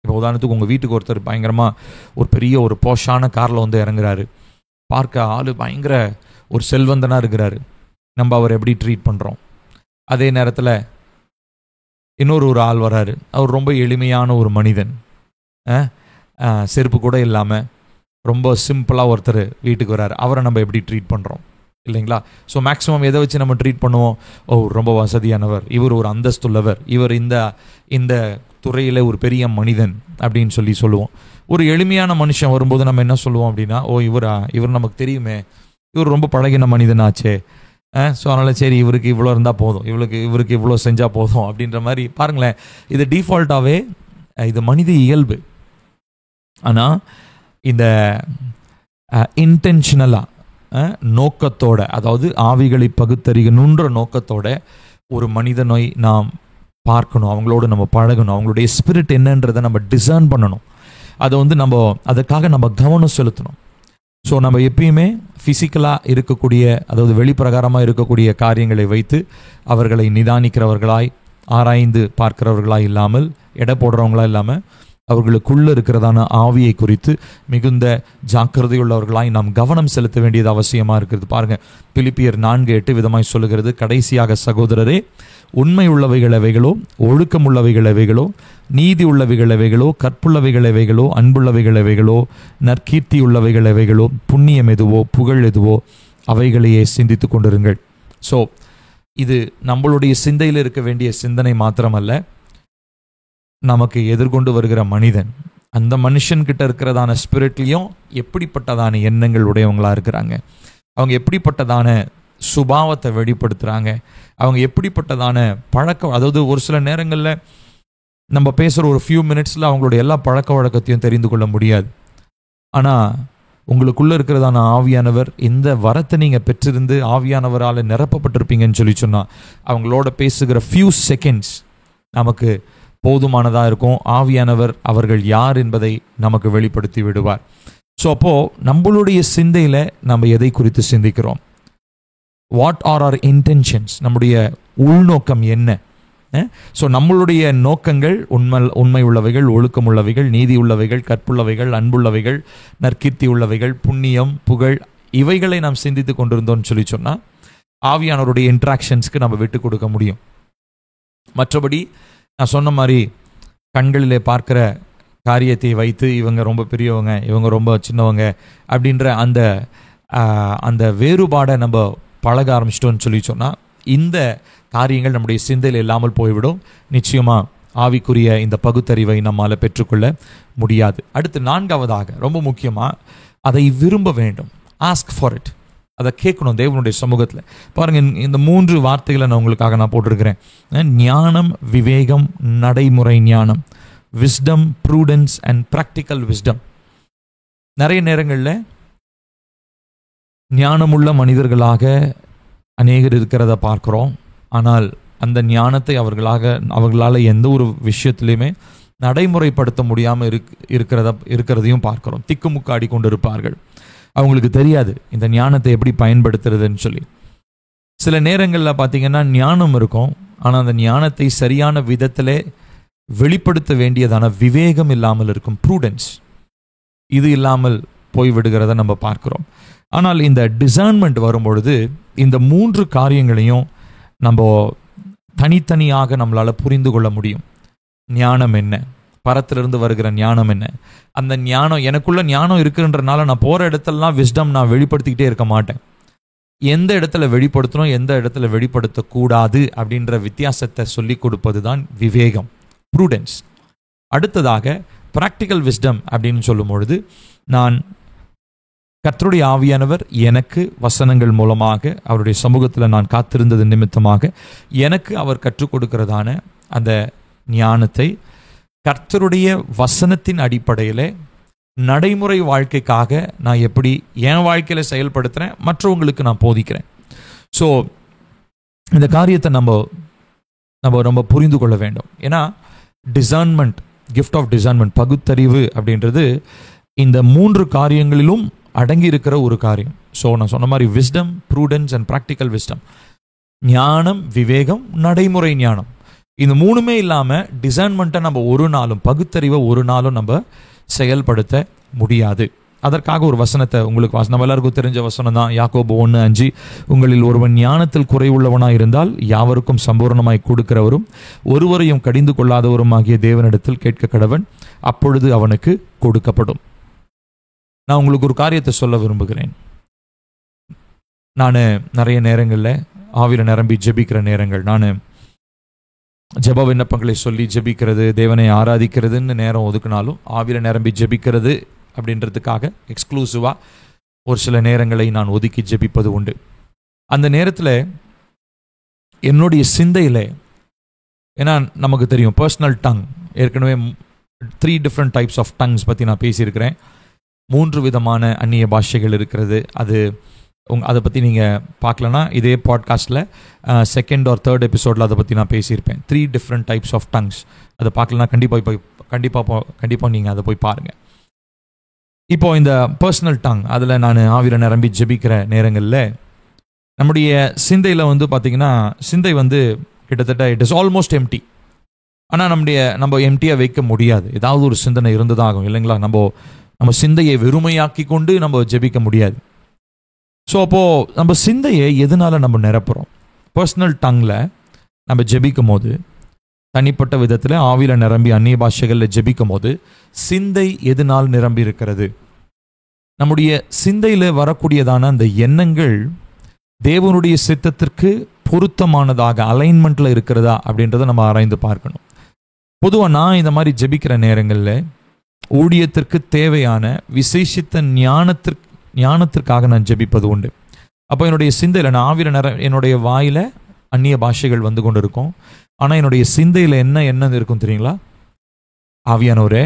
இப்போ உதாரணத்துக்கு உங்கள் வீட்டுக்கு ஒருத்தர் பயங்கரமாக ஒரு பெரிய ஒரு போஷான காரில் வந்து இறங்குறாரு. பார்க்க ஆள் பயங்கர ஒரு செல்வந்தனாக இருக்கிறாரு. நம்ம அவர் எப்படி ட்ரீட் பண்ணுறோம்? அதே நேரத்தில் இன்னொரு ஆள் வராரு, அவர் ரொம்ப எளிமையான ஒரு மனிதன், செருப்பு கூட இல்லாமல் ரொம்ப சிம்பிளாக ஒருத்தர் வீட்டுக்கு வர்றாரு, அவரை நம்ம எப்படி ட்ரீட் பண்ணுறோம் இல்லைங்களா? ஸோ மேக்ஸிமம் எதை வச்சு நம்ம ட்ரீட் பண்ணுவோம்? ஓ ரொம்ப வசதியானவர், இவர் ஒரு அந்தஸ்துள்ளவர், இவர் இந்த துறையில் ஒரு பெரிய மனிதன் அப்படின்னு சொல்லுவோம். ஒரு எளிமையான மனுஷன் வரும்போது நம்ம என்ன சொல்லுவோம் அப்படின்னா, ஓ இவர் நமக்கு தெரியுமே, இவர் ரொம்ப பழகின மனிதனாச்சே, ஸோ அதனால் சரி இவருக்கு இவ்வளோ இருந்தால் போதும், இவருக்கு இவ்வளோ செஞ்சால் போதும் அப்படின்ற மாதிரி. பாருங்களேன், இது டிஃபால்ட்டாகவே இது மனித இயல்பு. ஆனால் இந்த இன்டென்ஷனலாக நோக்கத்தோட, அதாவது ஆவிகளை பகுத்தறியணுன்ற நோக்கத்தோட ஒரு மனிதனை நாம் பார்க்கணும், அவங்களோடு நம்ம பழகணும், அவங்களுடைய ஸ்பிரிட் என்னன்றதை நம்ம டிசைன் பண்ணணும், அதை வந்து அதுக்காக நம்ம கவனம் செலுத்தணும். ஸோ நம்ம எப்பயுமே ஃபிசிக்கலாக இருக்கக்கூடிய, அதாவது வெளிப்பிரகாரமாக இருக்கக்கூடிய காரியங்களை வைத்து அவர்களை நிதானிக்கிறவர்களாய், ஆராய்ந்து பார்க்கிறவர்களாய் இல்லாமல், எடை போடுறவங்களா இல்லாமல், அவர்களுக்குள்ளே இருக்கிறதான ஆவியை குறித்து மிகுந்த ஜாக்கிரதையுள்ளவர்களாய் நாம் கவனம் செலுத்த வேண்டியது அவசியமாக இருக்கிறது. பாருங்கள், பிலிப்பியர் 4:8 விதமாய் சொல்லுகிறது, கடைசியாக சகோதரரே, உண்மை உள்ளவைகள் எவைகளோ, ஒழுக்கம் உள்ளவைகள் எவைகளோ, நீதி உள்ளவைகள் எவைகளோ, கற்புள்ளவைகள் எவைகளோ, அன்புள்ளவைகள் எவைகளோ, நற்கீர்த்தி உள்ளவைகள் எவைகளோ, புண்ணியம் எதுவோ, புகழ் எதுவோ, அவைகளையே சிந்தித்து கொண்டிருங்கள். ஸோ இது நம்மளுடைய சிந்தையில் இருக்க வேண்டிய சிந்தனை மாத்திரமல்ல, நமக்கு எதிர்கொண்டு வருகிற மனிதன், அந்த மனுஷன்கிட்ட இருக்கிறதான ஸ்பிரிட்லையும் எப்படிப்பட்டதான எண்ணங்கள் உடையவங்களா இருக்கிறாங்க, அவங்க எப்படிப்பட்டதான சுபாவத்தை வெளிப்படுத்துகிறாங்க, அவங்க எப்படிப்பட்டதான பழக்கம். அதாவது ஒரு சில நேரங்களில் நம்ம பேசுகிற ஒரு ஃபியூ மினிட்ஸில் அவங்களுடைய எல்லா பழக்க வழக்கத்தையும் தெரிந்து கொள்ள முடியாது. ஆனால் உங்களுக்குள்ளே இருக்கிறதான ஆவியானவர், இந்த வரத்தை நீங்கள் பெற்றிருந்து ஆவியானவரால் நிரப்பப்பட்டிருப்பீங்கன்னு சொன்னால், அவங்களோட பேசுகிற ஃபியூ செகண்ட்ஸ் நமக்கு போதுமானதாக இருக்கும். ஆவியானவர் அவர்கள் யார் என்பதை நமக்கு வெளிப்படுத்தி விடுவார். ஸோ அப்போது நம்மளுடைய சிந்தையில் நம்ம எதை குறித்து சிந்திக்கிறோம்? What are our intentions? நம்முடைய உள்நோக்கம் என்ன? ஸோ நம்மளுடைய நோக்கங்கள் உண்மை உள்ளவைகள், ஒழுக்கம் உள்ளவைகள், நீதி உள்ளவைகள், கற்புள்ளவைகள், அன்புள்ளவைகள், நற்கீர்த்தி உள்ளவைகள், புண்ணியம், புகழ், இவைகளை நாம் சிந்தித்து கொண்டிருந்தோம்னு சொன்னால் ஆவியானவருடைய இன்ட்ராக்ஷன்ஸ்க்கு நம்ம விட்டு கொடுக்க முடியும். மற்றபடி நான் சொன்ன மாதிரி கண்களிலே பார்க்குற காரியத்தை வைத்து இவங்க ரொம்ப பெரியவங்க, இவங்க ரொம்ப சின்னவங்க அப்படின்ற அந்த வேறுபாடை நம்ம பழக ஆரம்பிச்சிட்டோன்னு சொன்னால் இந்த காரியங்கள் நம்முடைய சிந்தையில் இல்லாமல் போய்விடும். நிச்சயமாக ஆவிக்குரிய இந்த பகுத்தறிவை நம்மால் பெற்றுக்கொள்ள முடியாது. அடுத்து 4வதாக ரொம்ப முக்கியமாக அதை விரும்ப வேண்டும். ஆஸ்க் ஃபார் இட், அதை கேட்கணும் தேவனுடைய சமூகத்தில். பாருங்கள், இந்த 3 வார்த்தைகளை நான் உங்களுக்காக போட்டிருக்கிறேன். ஞானம், விவேகம், நடைமுறை ஞானம். Wisdom, prudence and practical wisdom. நிறைய நேரங்களில் ஞானமுள்ள மனிதர்களாக அநேகர் இருக்கிறத பார்க்குறோம். ஆனால் அந்த ஞானத்தை அவர்களால் எந்த ஒரு விஷயத்துலையுமே நடைமுறைப்படுத்த முடியாமல் இருக்கிறதையும் பார்க்குறோம். திக்குமுக்காடி கொண்டு இருப்பார்கள். அவங்களுக்கு தெரியாது இந்த ஞானத்தை எப்படி பயன்படுத்துறதுன்னு சொல்லி. சில நேரங்களில் பார்த்திங்கன்னா ஞானம் இருக்கும், ஆனால் அந்த ஞானத்தை சரியான விதத்தில் வெளிப்படுத்த வேண்டியதான விவேகம் இல்லாமல் இருக்கும். ப்ரூடன்ஸ் இது இல்லாமல் போய்விடுகிறத நம்ம பார்க்குறோம். ஆனால் இந்த டிசர்ன்மெண்ட் வரும்பொழுது இந்த 3 காரியங்களையும் நம்ம தனித்தனியாக நம்மளால் புரிந்து கொள்ள முடியும். ஞானம் என்ன, பரத்திலிருந்து வருகிற ஞானம் என்ன, அந்த ஞானம் எனக்குள்ள ஞானம் இருக்குன்றனால நான் போகிற இடத்துலலாம் விஸ்டம் நான் வெளிப்படுத்திக்கிட்டே இருக்க மாட்டேன். எந்த இடத்துல வெளிப்படுத்தணும், எந்த இடத்துல வெளிப்படுத்தக்கூடாது அப்படின்ற வித்தியாசத்தை சொல்லி கொடுப்பது தான் விவேகம், ப்ரூடன்ஸ். அடுத்ததாக ப்ராக்டிக்கல் விஸ்டம் அப்படின்னு சொல்லும் பொழுது நான் கர்த்தருடைய ஆவியானவர் எனக்கு வசனங்கள் மூலமாக அவருடைய சமூகத்தில் நான் காத்திருந்தது நிமித்தமாக எனக்கு அவர் கற்றுக் கொடுக்கிறதான அந்த ஞானத்தை கர்த்தருடைய வசனத்தின் அடிப்படையில் நடைமுறை வாழ்க்கைக்காக நான் எப்படி என் வாழ்க்கையில் செயல்படுத்துகிறேன், மற்றவங்களுக்கு நான் போதிக்கிறேன். ஸோ இந்த காரியத்தை நம்ம ரொம்ப புரிந்து கொள்ள வேண்டும். ஏன்னா டிசர்ன்மெண்ட், கிஃப்ட் ஆஃப் டிசர்ன்மெண்ட், பகுத்தறிவு அப்படின்றது இந்த 3 காரியங்களிலும் அடங்கி இருக்கிற ஒரு காரியம். ஸோ நான் சொன்ன மாதிரி wisdom, prudence and practical wisdom, ஞானம், விவேகம், நடைமுறை ஞானம், இந்த 3மே இல்லாமல் டிசர்ன்மெண்ட்டை நம்ம ஒரு நாளும், பகுத்தறிவை ஒரு நாளும் நம்ம செயல்படுத்த முடியாது. அதற்காக ஒரு வசனத்தை உங்களுக்கு நம்ம எல்லாருக்கும் தெரிஞ்ச வசனம் தான், யாக்கோபு 1:5, உங்களில் ஒருவன் ஞானத்தில் குறைவுள்ளவனாய் இருந்தால் யாவருக்கும் சம்பூர்ணமாய் கொடுக்கிறவரும் ஒருவரையும் கடிந்து கொள்ளாதவரும் ஆகிய தேவனிடத்தில் கேட்க கடவன், அப்பொழுது அவனுக்கு கொடுக்கப்படும். நான் உங்களுக்கு ஒரு காரியத்தை சொல்ல விரும்புகிறேன். நான் நிறைய நேரங்களில் ஆவியில் நிரம்பி ஜெபிக்கிற நேரங்கள், நான் ஜெப விண்ணப்பங்களை சொல்லி ஜெபிக்கிறது, தேவனை ஆராதிக்கிறதுன்னு நேரம் ஒதுக்கினாலும் ஆவியில் நிரம்பி ஜெபிக்கிறது அப்படின்றதுக்காக எக்ஸ்க்ளூசிவாக ஒரு சில நேரங்களை நான் ஒதுக்கி ஜெபிப்பது உண்டு. அந்த நேரத்தில் என்னுடைய சிந்தையில், ஏன்னா நமக்கு தெரியும் பர்சனல் டங், ஏற்கனவே 3 டிஃப்ரெண்ட் டைப்ஸ் ஆஃப் டங்ஸ் பற்றி நான் பேசியிருக்கிறேன். 3 விதமான அந்நிய பாஷைகள் இருக்கிறது. அதை பற்றி நீங்கள் பார்க்கலன்னா இதே பாட்காஸ்ட்டில் 2nd or 3rd எபிசோடில் அதை பற்றி நான் பேசியிருப்பேன். 3 டிஃப்ரெண்ட் டைப்ஸ் ஆஃப் டங்ஸ். அதை பார்க்கலன்னா கண்டிப்பாக நீங்கள் அதை போய் பாருங்கள். இப்போ இந்த பர்சனல் டங், அதில் நான் ஆவியில் நிரம்பி ஜெபிக்கிற நேரங்களில் நம்முடைய சிந்தையில் பார்த்திங்கன்னா, சிந்தை கிட்டத்தட்ட இட் இஸ் ஆல்மோஸ்ட் எம்டி. ஆனால் நம்ம எம்டியாக வைக்க முடியாது. ஏதாவது ஒரு சிந்தனை இருந்துதாகும் இல்லைங்களா? நம்ம சிந்தையை வெறுமையாக்கி கொண்டு நம்ம ஜெபிக்க முடியாது. ஸோ அப்போது நம்ம சிந்தையை எதனால நம்ம நிரப்புகிறோம்? பர்சனல் டங்கில் நம்ம ஜெபிக்கும் போது, தனிப்பட்ட விதத்தில் ஆவியில் நிரம்பி அந்நிய பாஷைகளில் ஜெபிக்கும் போது சிந்தை எதனால் நிரம்பி இருக்கிறது? நம்முடைய சிந்தையில் வரக்கூடியதான அந்த எண்ணங்கள் தேவனுடைய சித்தத்திற்கு பொருத்தமானதாக அலைன்மெண்ட்டில் இருக்கிறதா அப்படின்றத நம்ம ஆராய்ந்து பார்க்கணும். பொதுவாக நான் இந்த மாதிரி ஜெபிக்கிற நேரங்களில் ஊழியத்திற்கு தேவையான விசேஷித்த ஞானத்திற்காக நான் ஜெபிப்பது உண்டு. அப்போ என்னுடைய சிந்தையில் நான் ஆவியில் என்னுடைய வாயில் அந்நிய பாஷைகள் வந்து கொண்டு இருக்கும். ஆனால் என்னுடைய சிந்தையில் என்ன இருக்கும் தெரியுங்களா? ஆவியானவரே,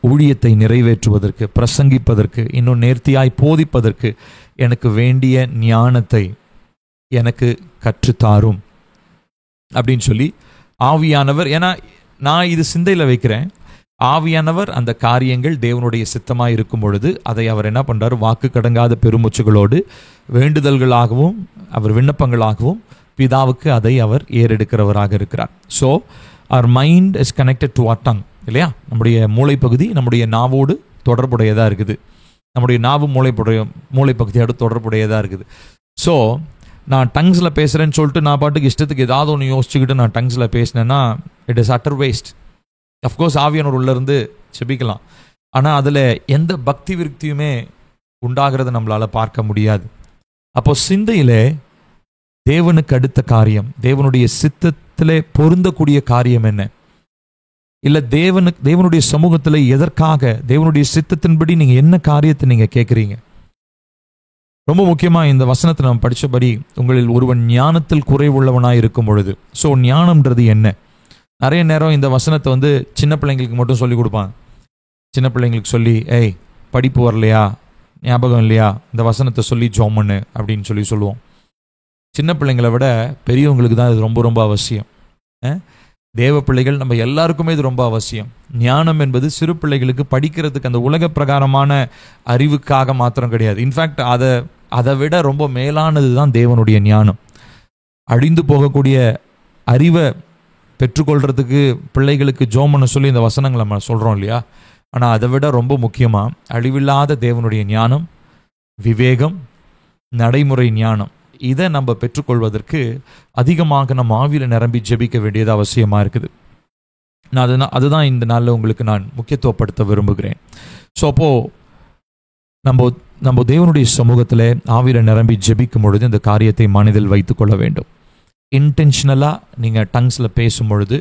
ஊழியத்தை நிறைவேற்றுவதற்கு, பிரசங்கிப்பதற்கு, இன்னும் நேர்த்தியாய் போதிப்பதற்கு எனக்கு வேண்டிய ஞானத்தை எனக்கு கற்றுத்தாரும் அப்படின்னு சொல்லி ஆவியானவர், ஏன்னா நான் இது சிந்தையில் வைக்கிறேன், ஆவியானவர் அந்த காரியங்கள் தேவனுடைய சித்தமாக இருக்கும் பொழுது அதை அவர் என்ன பண்ணுறாரு? வாக்கு கடங்காத பெருமூச்சுகளோடு வேண்டுதல்களாகவும் அவர் விண்ணப்பங்களாகவும் பிதாவுக்கு அதை அவர் ஏறெடுக்கிறவராக இருக்கிறார். So our mind is connected to our tongue, இல்லையா? நம்முடைய மூளைப்பகுதி நம்முடைய நாவோடு தொடர்புடையதாக இருக்குது. நம்முடைய நாவு மூளைப்பகுதியோடு தொடர்புடையதாக இருக்குது. ஸோ நான் டங்ஸில் பேசுகிறேன்னு சொல்லிட்டு நான் பாட்டுக்கு இஷ்டத்துக்கு ஏதாவது ஒன்று யோசிச்சுக்கிட்டு நான் டங்ஸில் பேசினேன்னா it is utter waste. Of course ஆவியானவர் உள்ளேருந்து செபிக்கலாம், ஆனால் அதில் எந்த பக்தி விருத்தியுமே உண்டாகிறத நம்மளால் பார்க்க முடியாது. அப்போ சிந்தையில் தேவனுக்கு அடுத்த காரியம், தேவனுடைய சித்தத்தில் பொருந்தக்கூடிய காரியம் என்ன? இல்லை தேவனுடைய சமூகத்தில் எதற்காக, தேவனுடைய சித்தத்தின்படி நீங்கள் என்ன காரியத்தை நீங்கள் கேட்குறீங்க? ரொம்ப முக்கியமாக இந்த வசனத்தை நம்ம படித்தபடி, உங்களில் ஒருவன் ஞானத்தில் குறைவுள்ளவனாக இருக்கும் பொழுது. ஸோ ஞானம்ன்றது என்ன? நிறைய நேரம் இந்த வசனத்தை சின்ன பிள்ளைங்களுக்கு மட்டும் சொல்லி கொடுப்பாங்க. சின்ன பிள்ளைங்களுக்கு சொல்லி, ஏய் படிப்பு வரலையா, ஞாபகம் இல்லையா, இந்த வசனத்தை சொல்லி ஜெபம் பண்ணு அப்படின்னு சொல்லுவோம். சின்ன பிள்ளைங்களை விட பெரியவங்களுக்கு தான் இது ரொம்ப ரொம்ப அவசியம். தேவ பிள்ளைகள் நம்ம எல்லாருக்குமே இது ரொம்ப அவசியம். ஞானம் என்பது சிறு பிள்ளைகளுக்கு படிக்கிறதுக்கு அந்த உலக பிரகாரமான அறிவுக்காக மாத்திரம் கிடையாது. இன்ஃபேக்ட் அதை விட ரொம்ப மேலானது தான் தேவனுடைய ஞானம். அழிந்து போகக்கூடிய அறிவை பெற்றுக்கொள்றதுக்கு பிள்ளைகளுக்கு ஜெபம் பண்ண சொல்லி இந்த வசனங்களை நம்ம சொல்கிறோம் இல்லையா? ஆனால் அதை விட ரொம்ப முக்கியமாக அழிவில்லாத தேவனுடைய ஞானம், விவேகம், நடைமுறை ஞானம், இதை நம்ம பெற்றுக்கொள்வதற்கு அதிகமாக நம்ம ஆவியில் நிரம்பி ஜெபிக்க வேண்டியது அவசியமாக இருக்குது. நான் அதுதான் இந்த நாளில் உங்களுக்கு நான் முக்கியத்துவப்படுத்த விரும்புகிறேன். ஸோ அப்போது நம்ம தேவனுடைய சமூகத்தில் ஆவியில் நிரம்பி ஜெபிக்கும் பொழுது இந்த காரியத்தை மனதில் வைத்து கொள்ள வேண்டும். இன்டென்ஷனலாக நீங்கள் டங்ஸில் பேசும் பொழுது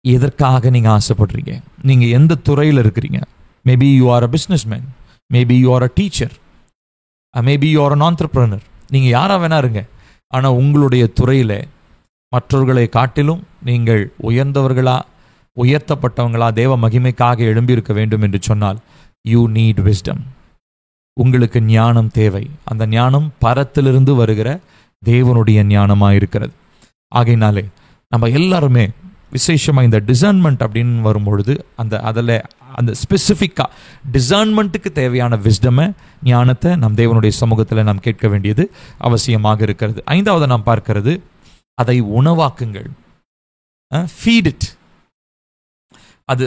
எதற்காக நீங்கள் ஆசைப்படுறீங்க? நீங்கள் எந்த துறையில் இருக்கிறீங்க? Maybe you are a businessman, maybe you are a teacher, maybe you are an entrepreneur. நீங்கள் யாராக வேணா இருங்க, ஆனால் உங்களுடைய துறையில் மற்றவர்களை காட்டிலும் நீங்கள் உயர்ந்தவர்களா, உயர்த்தப்பட்டவங்களா, தேவ மகிமைக்காக எழும்பியிருக்க வேண்டும் என்று சொன்னால் யூ நீட் விஸ்டம். உங்களுக்கு ஞானம் தேவை. அந்த ஞானம் பரத்திலிருந்து வருகிற தேவனுடைய ஞானமாக இருக்கிறது. ஆகையினாலே நம்ம எல்லாருமே விசேஷமாக இந்த டிசர்ன்மெண்ட் அப்படின்னு வரும்பொழுது அந்த ஸ்பெசிஃபிக்காக டிசர்ன்மெண்ட்டுக்கு தேவையான விஸ்டமை, ஞானத்தை நம் தேவனுடைய சமூகத்தில் நாம் கேட்க வேண்டியது அவசியமாக இருக்கிறது. ஐந்தாவது நாம் பார்க்கிறது, அதை உணவாக்குங்கள். Feet it.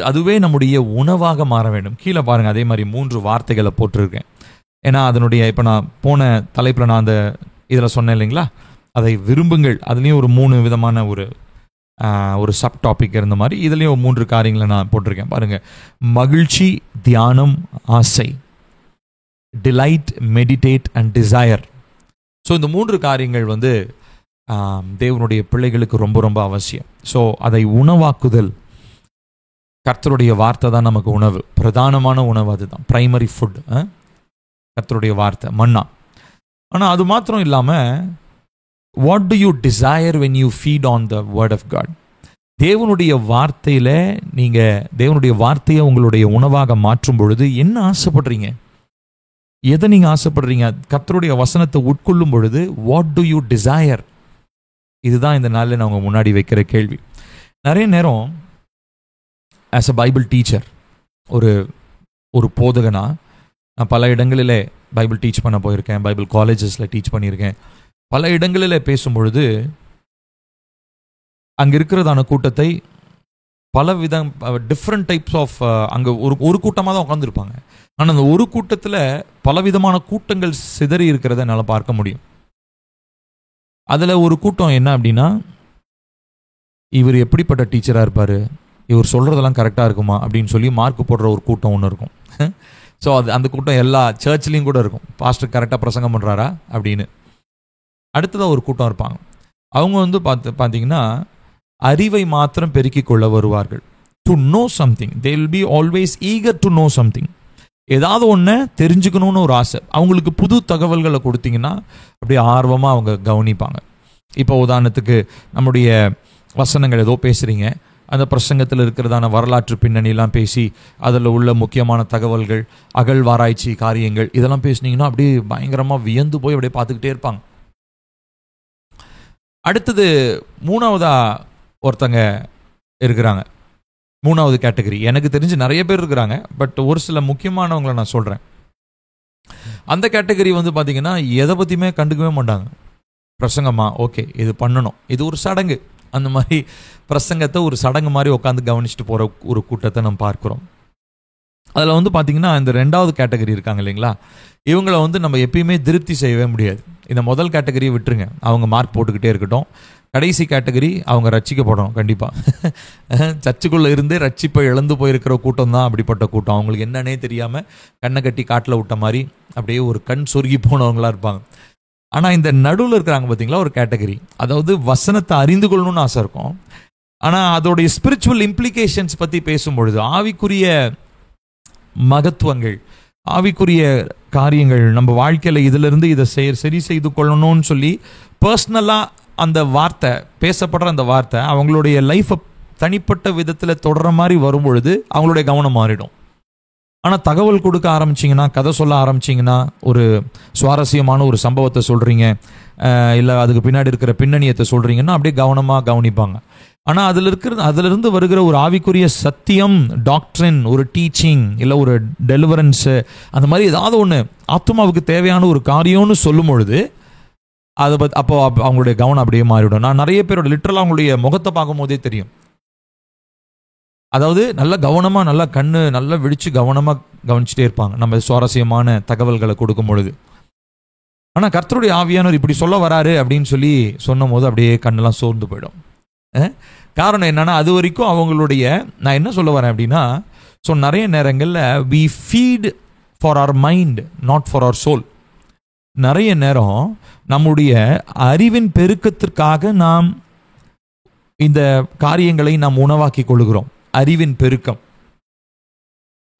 அதுவே நம்முடைய உணவாக மாற வேண்டும். கீழே பாருங்கள், அதே மாதிரி 3 வார்த்தைகளை போட்டிருக்கேன். ஏன்னா அதனுடைய இப்போ நான் போன தலைப்பில் நான் அந்த இதில் சொன்னேன் இல்லைங்களா, அதை விரும்புங்கள். அதுலேயும் ஒரு 3 விதமான ஒரு சப் டாபிக் இருந்த மாதிரி இதுலேயும் 3 காரியங்களை நான் போட்டிருக்கேன். பாருங்கள், மகிழ்ச்சி, தியானம், ஆசை. Delight, meditate and desire. So இந்த 3 காரியங்கள் தேவனுடைய பிள்ளைகளுக்கு ரொம்ப ரொம்ப அவசியம். ஸோ அதை உணவாக்குதல். கர்த்தருடைய வார்த்தை தான் நமக்கு உணவு, பிரதானமான உணவு. அதுதான் பிரைமரி ஃபுட், கர்த்தருடைய வார்த்தை, மன்னா. ஆனால் அது மாத்திரம் இல்லாமல், what do you desire when you feed on the word of God? தேவனுடைய வார்த்தையில் நீங்கள் தேவனுடைய வார்த்தையை உங்களுடைய உணவாக மாற்றும் பொழுது என்ன ஆசைப்படுறீங்க? எதை நீங்கள் ஆசைப்படுறீங்க? கர்த்தருடைய வசனத்தை உட்கொள்ளும் பொழுது வாட் டு யூ டிசையர்? இதுதான் இந்த நாளில் நான் உங்கள் முன்னாடி வைக்கிற கேள்வி. நிறைய நேரம் ஆஸ் அ பைபிள் டீச்சர், ஒரு போதகனா நான் பல இடங்களில் பைபிள் டீச் பண்ண போயிருக்கேன், பைபிள் காலேஜஸில் டீச் பண்ணியிருக்கேன். பல இடங்களில் பேசும்பொழுது அங்கே இருக்கிறதான கூட்டத்தை பல விதம் டிஃப்ரெண்ட் டைப்ஸ் ஆஃப் அங்கே ஒரு கூட்டமாக தான் உட்காந்துருப்பாங்க. ஆனால் அந்த ஒரு கூட்டத்தில் பலவிதமான கூட்டங்கள் சிதறி இருக்கிறத என்னால் பார்க்க முடியும். அதில் ஒரு கூட்டம் என்ன அப்படின்னா, இவர் எப்படிப்பட்ட டீச்சராக இருப்பார், இவர் சொல்கிறதெல்லாம் கரெக்டாக இருக்குமா அப்படின்னு சொல்லி மார்க் போடுற ஒரு கூட்டம் ஒன்று இருக்கும். ஸோ அந்த கூட்டம் எல்லா சர்ச்லேயும் கூட இருக்கும், பாஸ்டர் கரெக்டாக பிரசங்கம் பண்ணுறாரா அப்படின்னு. அடுத்ததாக ஒரு கூட்டம் இருப்பாங்க, அவங்க பார்த்தீங்கன்னா அறிவை மாத்திரம் பெருக்கிக் கொள்ள வருவார்கள். To know something, they will be always eager to know something. ஏதாவது ஒன்று தெரிஞ்சுக்கணும்னு ஒரு ஆசை. அவங்களுக்கு புது தகவல்களை கொடுத்தீங்கன்னா அப்படியே ஆர்வமாக அவங்க கவனிப்பாங்க. இப்போ உதாரணத்துக்கு நம்முடைய வசனங்கள் ஏதோ பேசுகிறீங்க, அந்த பிரசங்கத்தில் இருக்கிறதான வரலாற்று பின்னணியெல்லாம் பேசி அதில் உள்ள முக்கியமான தகவல்கள், அகழ்வாராய்ச்சி காரியங்கள் இதெல்லாம் பேசுனீங்கன்னா அப்படியே பயங்கரமாக வியந்து போய் அப்படியே பார்த்துக்கிட்டே இருப்பாங்க. அடுத்தது 3வதா ஒருத்தங்க இருக்கிறாங்க, 3வது கேட்டகரி. எனக்கு தெரிஞ்சு நிறைய பேர் இருக்கிறாங்க, பட் ஒரு சில முக்கியமானவங்களை நான் சொல்கிறேன். அந்த கேட்டகரி பார்த்தீங்கன்னா எதை பற்றியுமே கண்டுக்கவே மாட்டாங்க. பிரசங்கமா, ஓகே இது பண்ணணும், இது ஒரு சடங்கு, அந்த மாதிரி பிரசங்கத்தை ஒரு சடங்கு மாதிரி உட்காந்து கவனிச்சுட்டு போகிற ஒரு கூட்டத்தை நம்ம பார்க்குறோம். அதில் பார்த்தீங்கன்னா இந்த 2வது கேட்டகரி இருக்காங்க இல்லைங்களா, இவங்களை நம்ம எப்பயுமே திருப்தி செய்யவே முடியாது. இந்த முதல் கேட்டகரியை விட்டுருங்க, அவங்க மார்க் போட்டுக்கிட்டே இருக்கட்டும். கடைசி கேட்டகரி அவங்க ரட்சிக்கப்படணும் கண்டிப்பாக. சர்ச்சுக்குள்ளே இருந்தே ரட்சிப்பை இழந்து போயிருக்கிற கூட்டம் தான் அப்படிப்பட்ட கூட்டம். அவங்களுக்கு என்னன்னே தெரியாமல் கண்ணை கட்டி காட்டில் விட்ட மாதிரி அப்படியே ஒரு கண் சொருகி போனவங்களாக இருப்பாங்க. ஆனால் இந்த நடுவில் இருக்கிறாங்க பார்த்தீங்களா ஒரு கேட்டகரி, அதாவது வசனத்தை அறிந்து கொள்ளணும்னு ஆசை இருக்கும், ஆனால் அதோடைய ஸ்பிரிச்சுவல் இம்ப்ளிகேஷன்ஸ் பற்றி பேசும்பொழுது, ஆவிக்குரிய மகத்துவங்கள், ஆவிக்குரிய காரியங்கள், நம்ம வாழ்க்கையில் இதிலிருந்து இதை சரி செய்து கொள்ளணும்னு சொல்லி பர்சனலாக அந்த வார்த்தை பேசப்படுற அந்த வார்த்தை அவங்களுடைய லைஃப்பை தனிப்பட்ட விதத்தில் தொடர மாதிரி வரும்பொழுது அவங்களுடைய கவனம் மாறிடும். ஆனால் தகவல் கொடுக்க ஆரம்பிச்சிங்கன்னா, கதை சொல்ல ஆரம்பிச்சிங்கன்னா, ஒரு சுவாரஸ்யமான ஒரு சம்பவத்தை சொல்கிறீங்க, இல்லை அதுக்கு பின்னாடி இருக்கிற பின்னணியத்தை சொல்கிறீங்கன்னா அப்படியே கவனமாக கவனிப்பாங்க. ஆனால் அதிலிருந்து வருகிற ஒரு ஆவிக்குரிய சத்தியம், டாக்ட்ரின், ஒரு டீச்சிங், இல்லை ஒரு டெலிவரன்ஸு, அந்த மாதிரி ஏதாவது ஒன்று ஆத்மாவுக்கு தேவையான ஒரு காரியம்னு சொல்லும் பொழுது அப்போ அவங்களுடைய கவனம் அப்படியே மாறிவிடும். நான் நிறைய பேரோட லிட்டரலாக அவங்களுடைய முகத்தை பார்க்கும் போதே தெரியும். அதாவது நல்ல கவனமாக, நல்லா கண்ணு நல்லா விழிச்சு கவனமாக கவனிச்சுட்டே இருப்பாங்க நம்ம சுவாரஸ்யமான தகவல்களை கொடுக்கும் பொழுது. ஆனால் கர்த்தருடைய ஆவியானவர் இப்படி சொல்ல வராரு அப்படின்னு சொல்லி சொன்னும் போது அப்படியே கண்ணெல்லாம் சோர்ந்து போயிடும். காரணம் என்னன்னா, அது வரைக்கும் அவங்களுடைய, நான் என்ன சொல்ல வரேன் அப்படின்னா, ஸோ நிறைய நேரங்களில் we feed for our mind, not for our soul. நிறைய நேரம் நம்முடைய அறிவின் பெருக்கத்திற்காக நாம் இந்த காரியங்களை நாம் உணவாக்கி கொள்கிறோம். அறிவின் பெருக்கம்.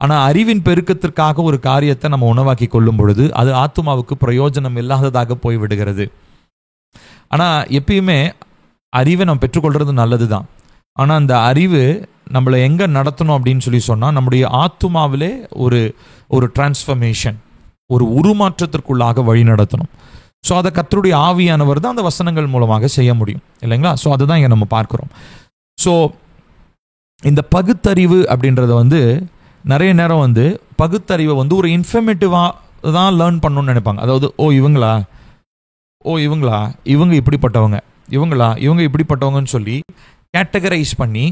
ஆனால் அறிவின் பெருக்கத்திற்காக ஒரு காரியத்தை நம்ம உணவாக்கி கொள்ளும் பொழுது அது ஆத்துமாவுக்கு பிரயோஜனம் இல்லாததாக போய்விடுகிறது. ஆனால் எப்பயுமே அறிவை நம்ம பெற்றுக்கொள்வது நல்லது தான். ஆனால் அந்த அறிவு நம்மளை எங்கே நடத்தணும் அப்படின்னு சொல்லி சொன்னால் நம்முடைய ஆத்துமாவிலே ஒரு டிரான்ஸ்ஃபர்மேஷன், ஒரு உருமாற்றத்திற்குள்ளாக வழி நடத்தணும். ஸோ அதை கர்த்தருடைய ஆவியானவர் தான் அந்த வசனங்கள் மூலமாக செய்ய முடியும் இல்லைங்களா? ஸோ அதுதான் இங்கே நம்ம பார்க்குறோம். ஸோ இந்த பகுத்தறிவு அப்படின்றத நிறைய நேரம் பகுத்தறிவை ஒரு இன்ஃபர்மேட்டிவாக தான் லேர்ன் பண்ணணும்னு நினைப்பாங்க. அதாவது இவங்க இப்படிப்பட்டவங்க, இவங்க இப்படிப்பட்டவங்கன்னு சொல்லி கேட்டகரைஸ் பண்ணி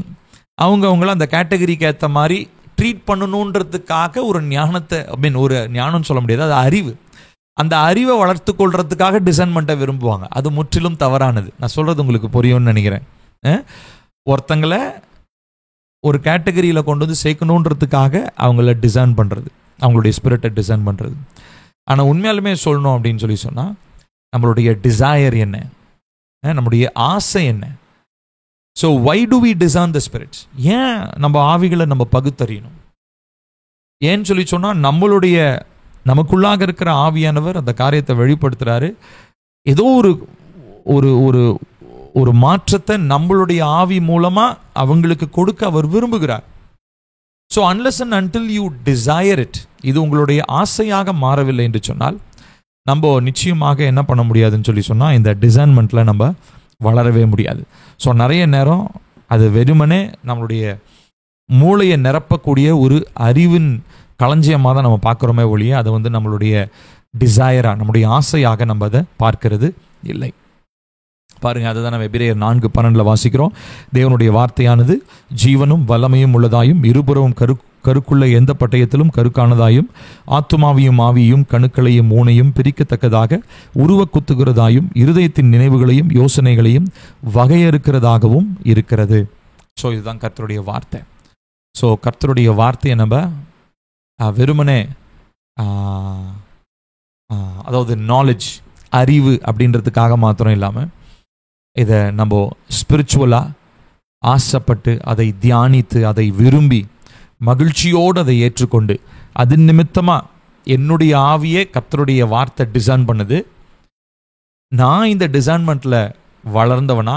அவங்கள அந்த கேட்டகரிக்கு ஏற்ற மாதிரி ட்ரீட் பண்ணணுன்றதுக்காக ஒரு ஞானத்தை ஒரு ஞானம் சொல்ல முடியாது, அது அறிவு. அந்த அறிவை வளர்த்து கொள்றதுக்காக டிசைன்மெண்ட்டை விரும்புவாங்க. அது முற்றிலும் தவறானது. நான் சொல்றது உங்களுக்கு புரியும்னு நினைக்கிறேன். ஒருத்தங்களை ஒரு கேட்டகரியில் கொண்டு சேர்க்கணுன்றதுக்காக அவங்கள டிசைன் பண்ணுறது, அவங்களுடைய ஸ்பிரிட்டை டிசைன் பண்ணுறது. ஆனால் உண்மையாலுமே சொல்லணும் அப்படின்னு சொல்லி சொன்னால் நம்மளுடைய டிசையர் என்ன, நம்முடைய ஆசை என்ன? So why do we design the spirits? ஏன் நம்ம ஆவிகளை நம்ம பகுத்தறியணும்? ஏன்னு சொல்லி சொன்னால் நமக்குள்ளாக இருக்கிற ஆவியானவர் அந்த காரியத்தை வெளிப்படுத்துகிறாரு. ஏதோ ஒரு மாற்றத்தை நம்மளுடைய ஆவி மூலமாக அவங்களுக்கு கொடுக்க அவர் விரும்புகிறார். So unless and until you desire it, இது உங்களுடைய ஆசையாக மாறவில்லை என்று சொன்னால் நம்ம நிச்சயமாக என்ன பண்ண முடியாதுன்னு சொல்லி சொன்னால் இந்த டிசைன்மெண்ட்டில் நம்ம வளரவே முடியாது. ஸோ நிறைய நேரம் அது வெறுமனே நம்மளுடைய மூளையை நிரப்பக்கூடிய ஒரு அறிவின் களஞ்சியமாக தான் நம்ம பார்க்குறோமே ஒழிய அதை நம்மளுடைய டிசையராக, நம்முடைய ஆசையாக நம்ம அதை பார்க்கறது இல்லை. பாருங்க, அதுதான் நம்ம எபிரேயர் 4:12 வாசிக்கிறோம். தேவனுடைய வார்த்தையானது ஜீவனும் வல்லமையும் உள்ளதாயும் இருபுறமும் கருக்குள்ள எந்த பட்டயத்திலும் கருக்கானதாயும் ஆத்துமாவையும் ஆவியையும் கணுக்களையும் ஊனையும் பிரிக்கத்தக்கதாக உருவ குத்துகிறதாயும் இருதயத்தின் நினைவுகளையும் யோசனைகளையும் வகையறுக்கிறதாகவும் இருக்கிறது. ஸோ இதுதான் கர்த்தருடைய வார்த்தை. ஸோ கர்த்தருடைய வார்த்தையை நம்ம வெறுமனே அதாவது நாலேஜ், அறிவு அப்படின்றதுக்காக மாத்திரம் இல்லாமல் இதை நம்ம ஸ்பிரிச்சுவலாக ஆசைப்பட்டு அதை தியானித்து அதை விரும்பி மகிழ்ச்சியோடு அதை ஏற்றுக்கொண்டு அது நிமித்தமாக என்னுடைய ஆவியே கர்த்தருடைய வார்த்தை டிசைன் பண்ணுது, நான் இந்த டிசைன்மெண்ட்டில் வளர்ந்தவனா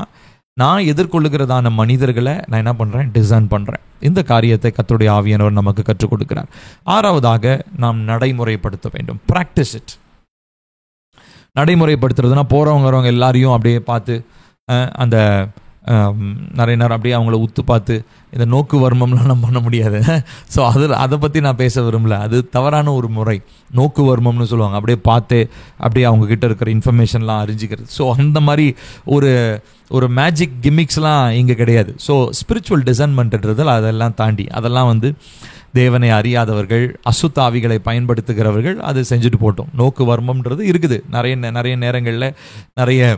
நான் எதிர்கொள்ளுகிறதான மனிதர்களை நான் என்ன பண்ணுறேன், டிசைன் பண்ணுறேன். இந்த காரியத்தை கர்த்தருடைய ஆவியானவர் நமக்கு கற்றுக் கொடுக்கிறார். 6வதாக நாம் நடைமுறைப்படுத்த வேண்டும். Practice it. நடைமுறைப்படுத்துறதுனா போகிறவங்க எல்லாரையும் அப்படியே பார்த்து அந்த நிறைய நேரம் அப்படியே அவங்கள உத்து பார்த்து இந்த நோக்கு வர்மம்லாம் நம்ம பண்ண முடியாது. ஸோ அதை பற்றி நான் பேச விரும்பல. அது தவறான ஒரு முறை. நோக்கு வர்மம்னு சொல்லுவாங்க. அப்படியே பார்த்து அப்படியே அவங்கக்கிட்ட இருக்கிற இன்ஃபர்மேஷன்லாம் அறிஞ்சிக்கிறது. ஸோ அந்த மாதிரி ஒரு மேஜிக் கிமிக்ஸ்லாம் இங்கே கிடையாது. ஸோ ஸ்பிரிச்சுவல் டிசைன்மெண்ட்ன்றதில் அதெல்லாம் தாண்டி அதெல்லாம் தேவனை அறியாதவர்கள், அசுத்தாவிகளை பயன்படுத்துகிறவர்கள் அது செஞ்சுட்டு போட்டோம். நோக்கு வர்மம்ன்றது இருக்குது. நிறைய நேரங்களில் நிறைய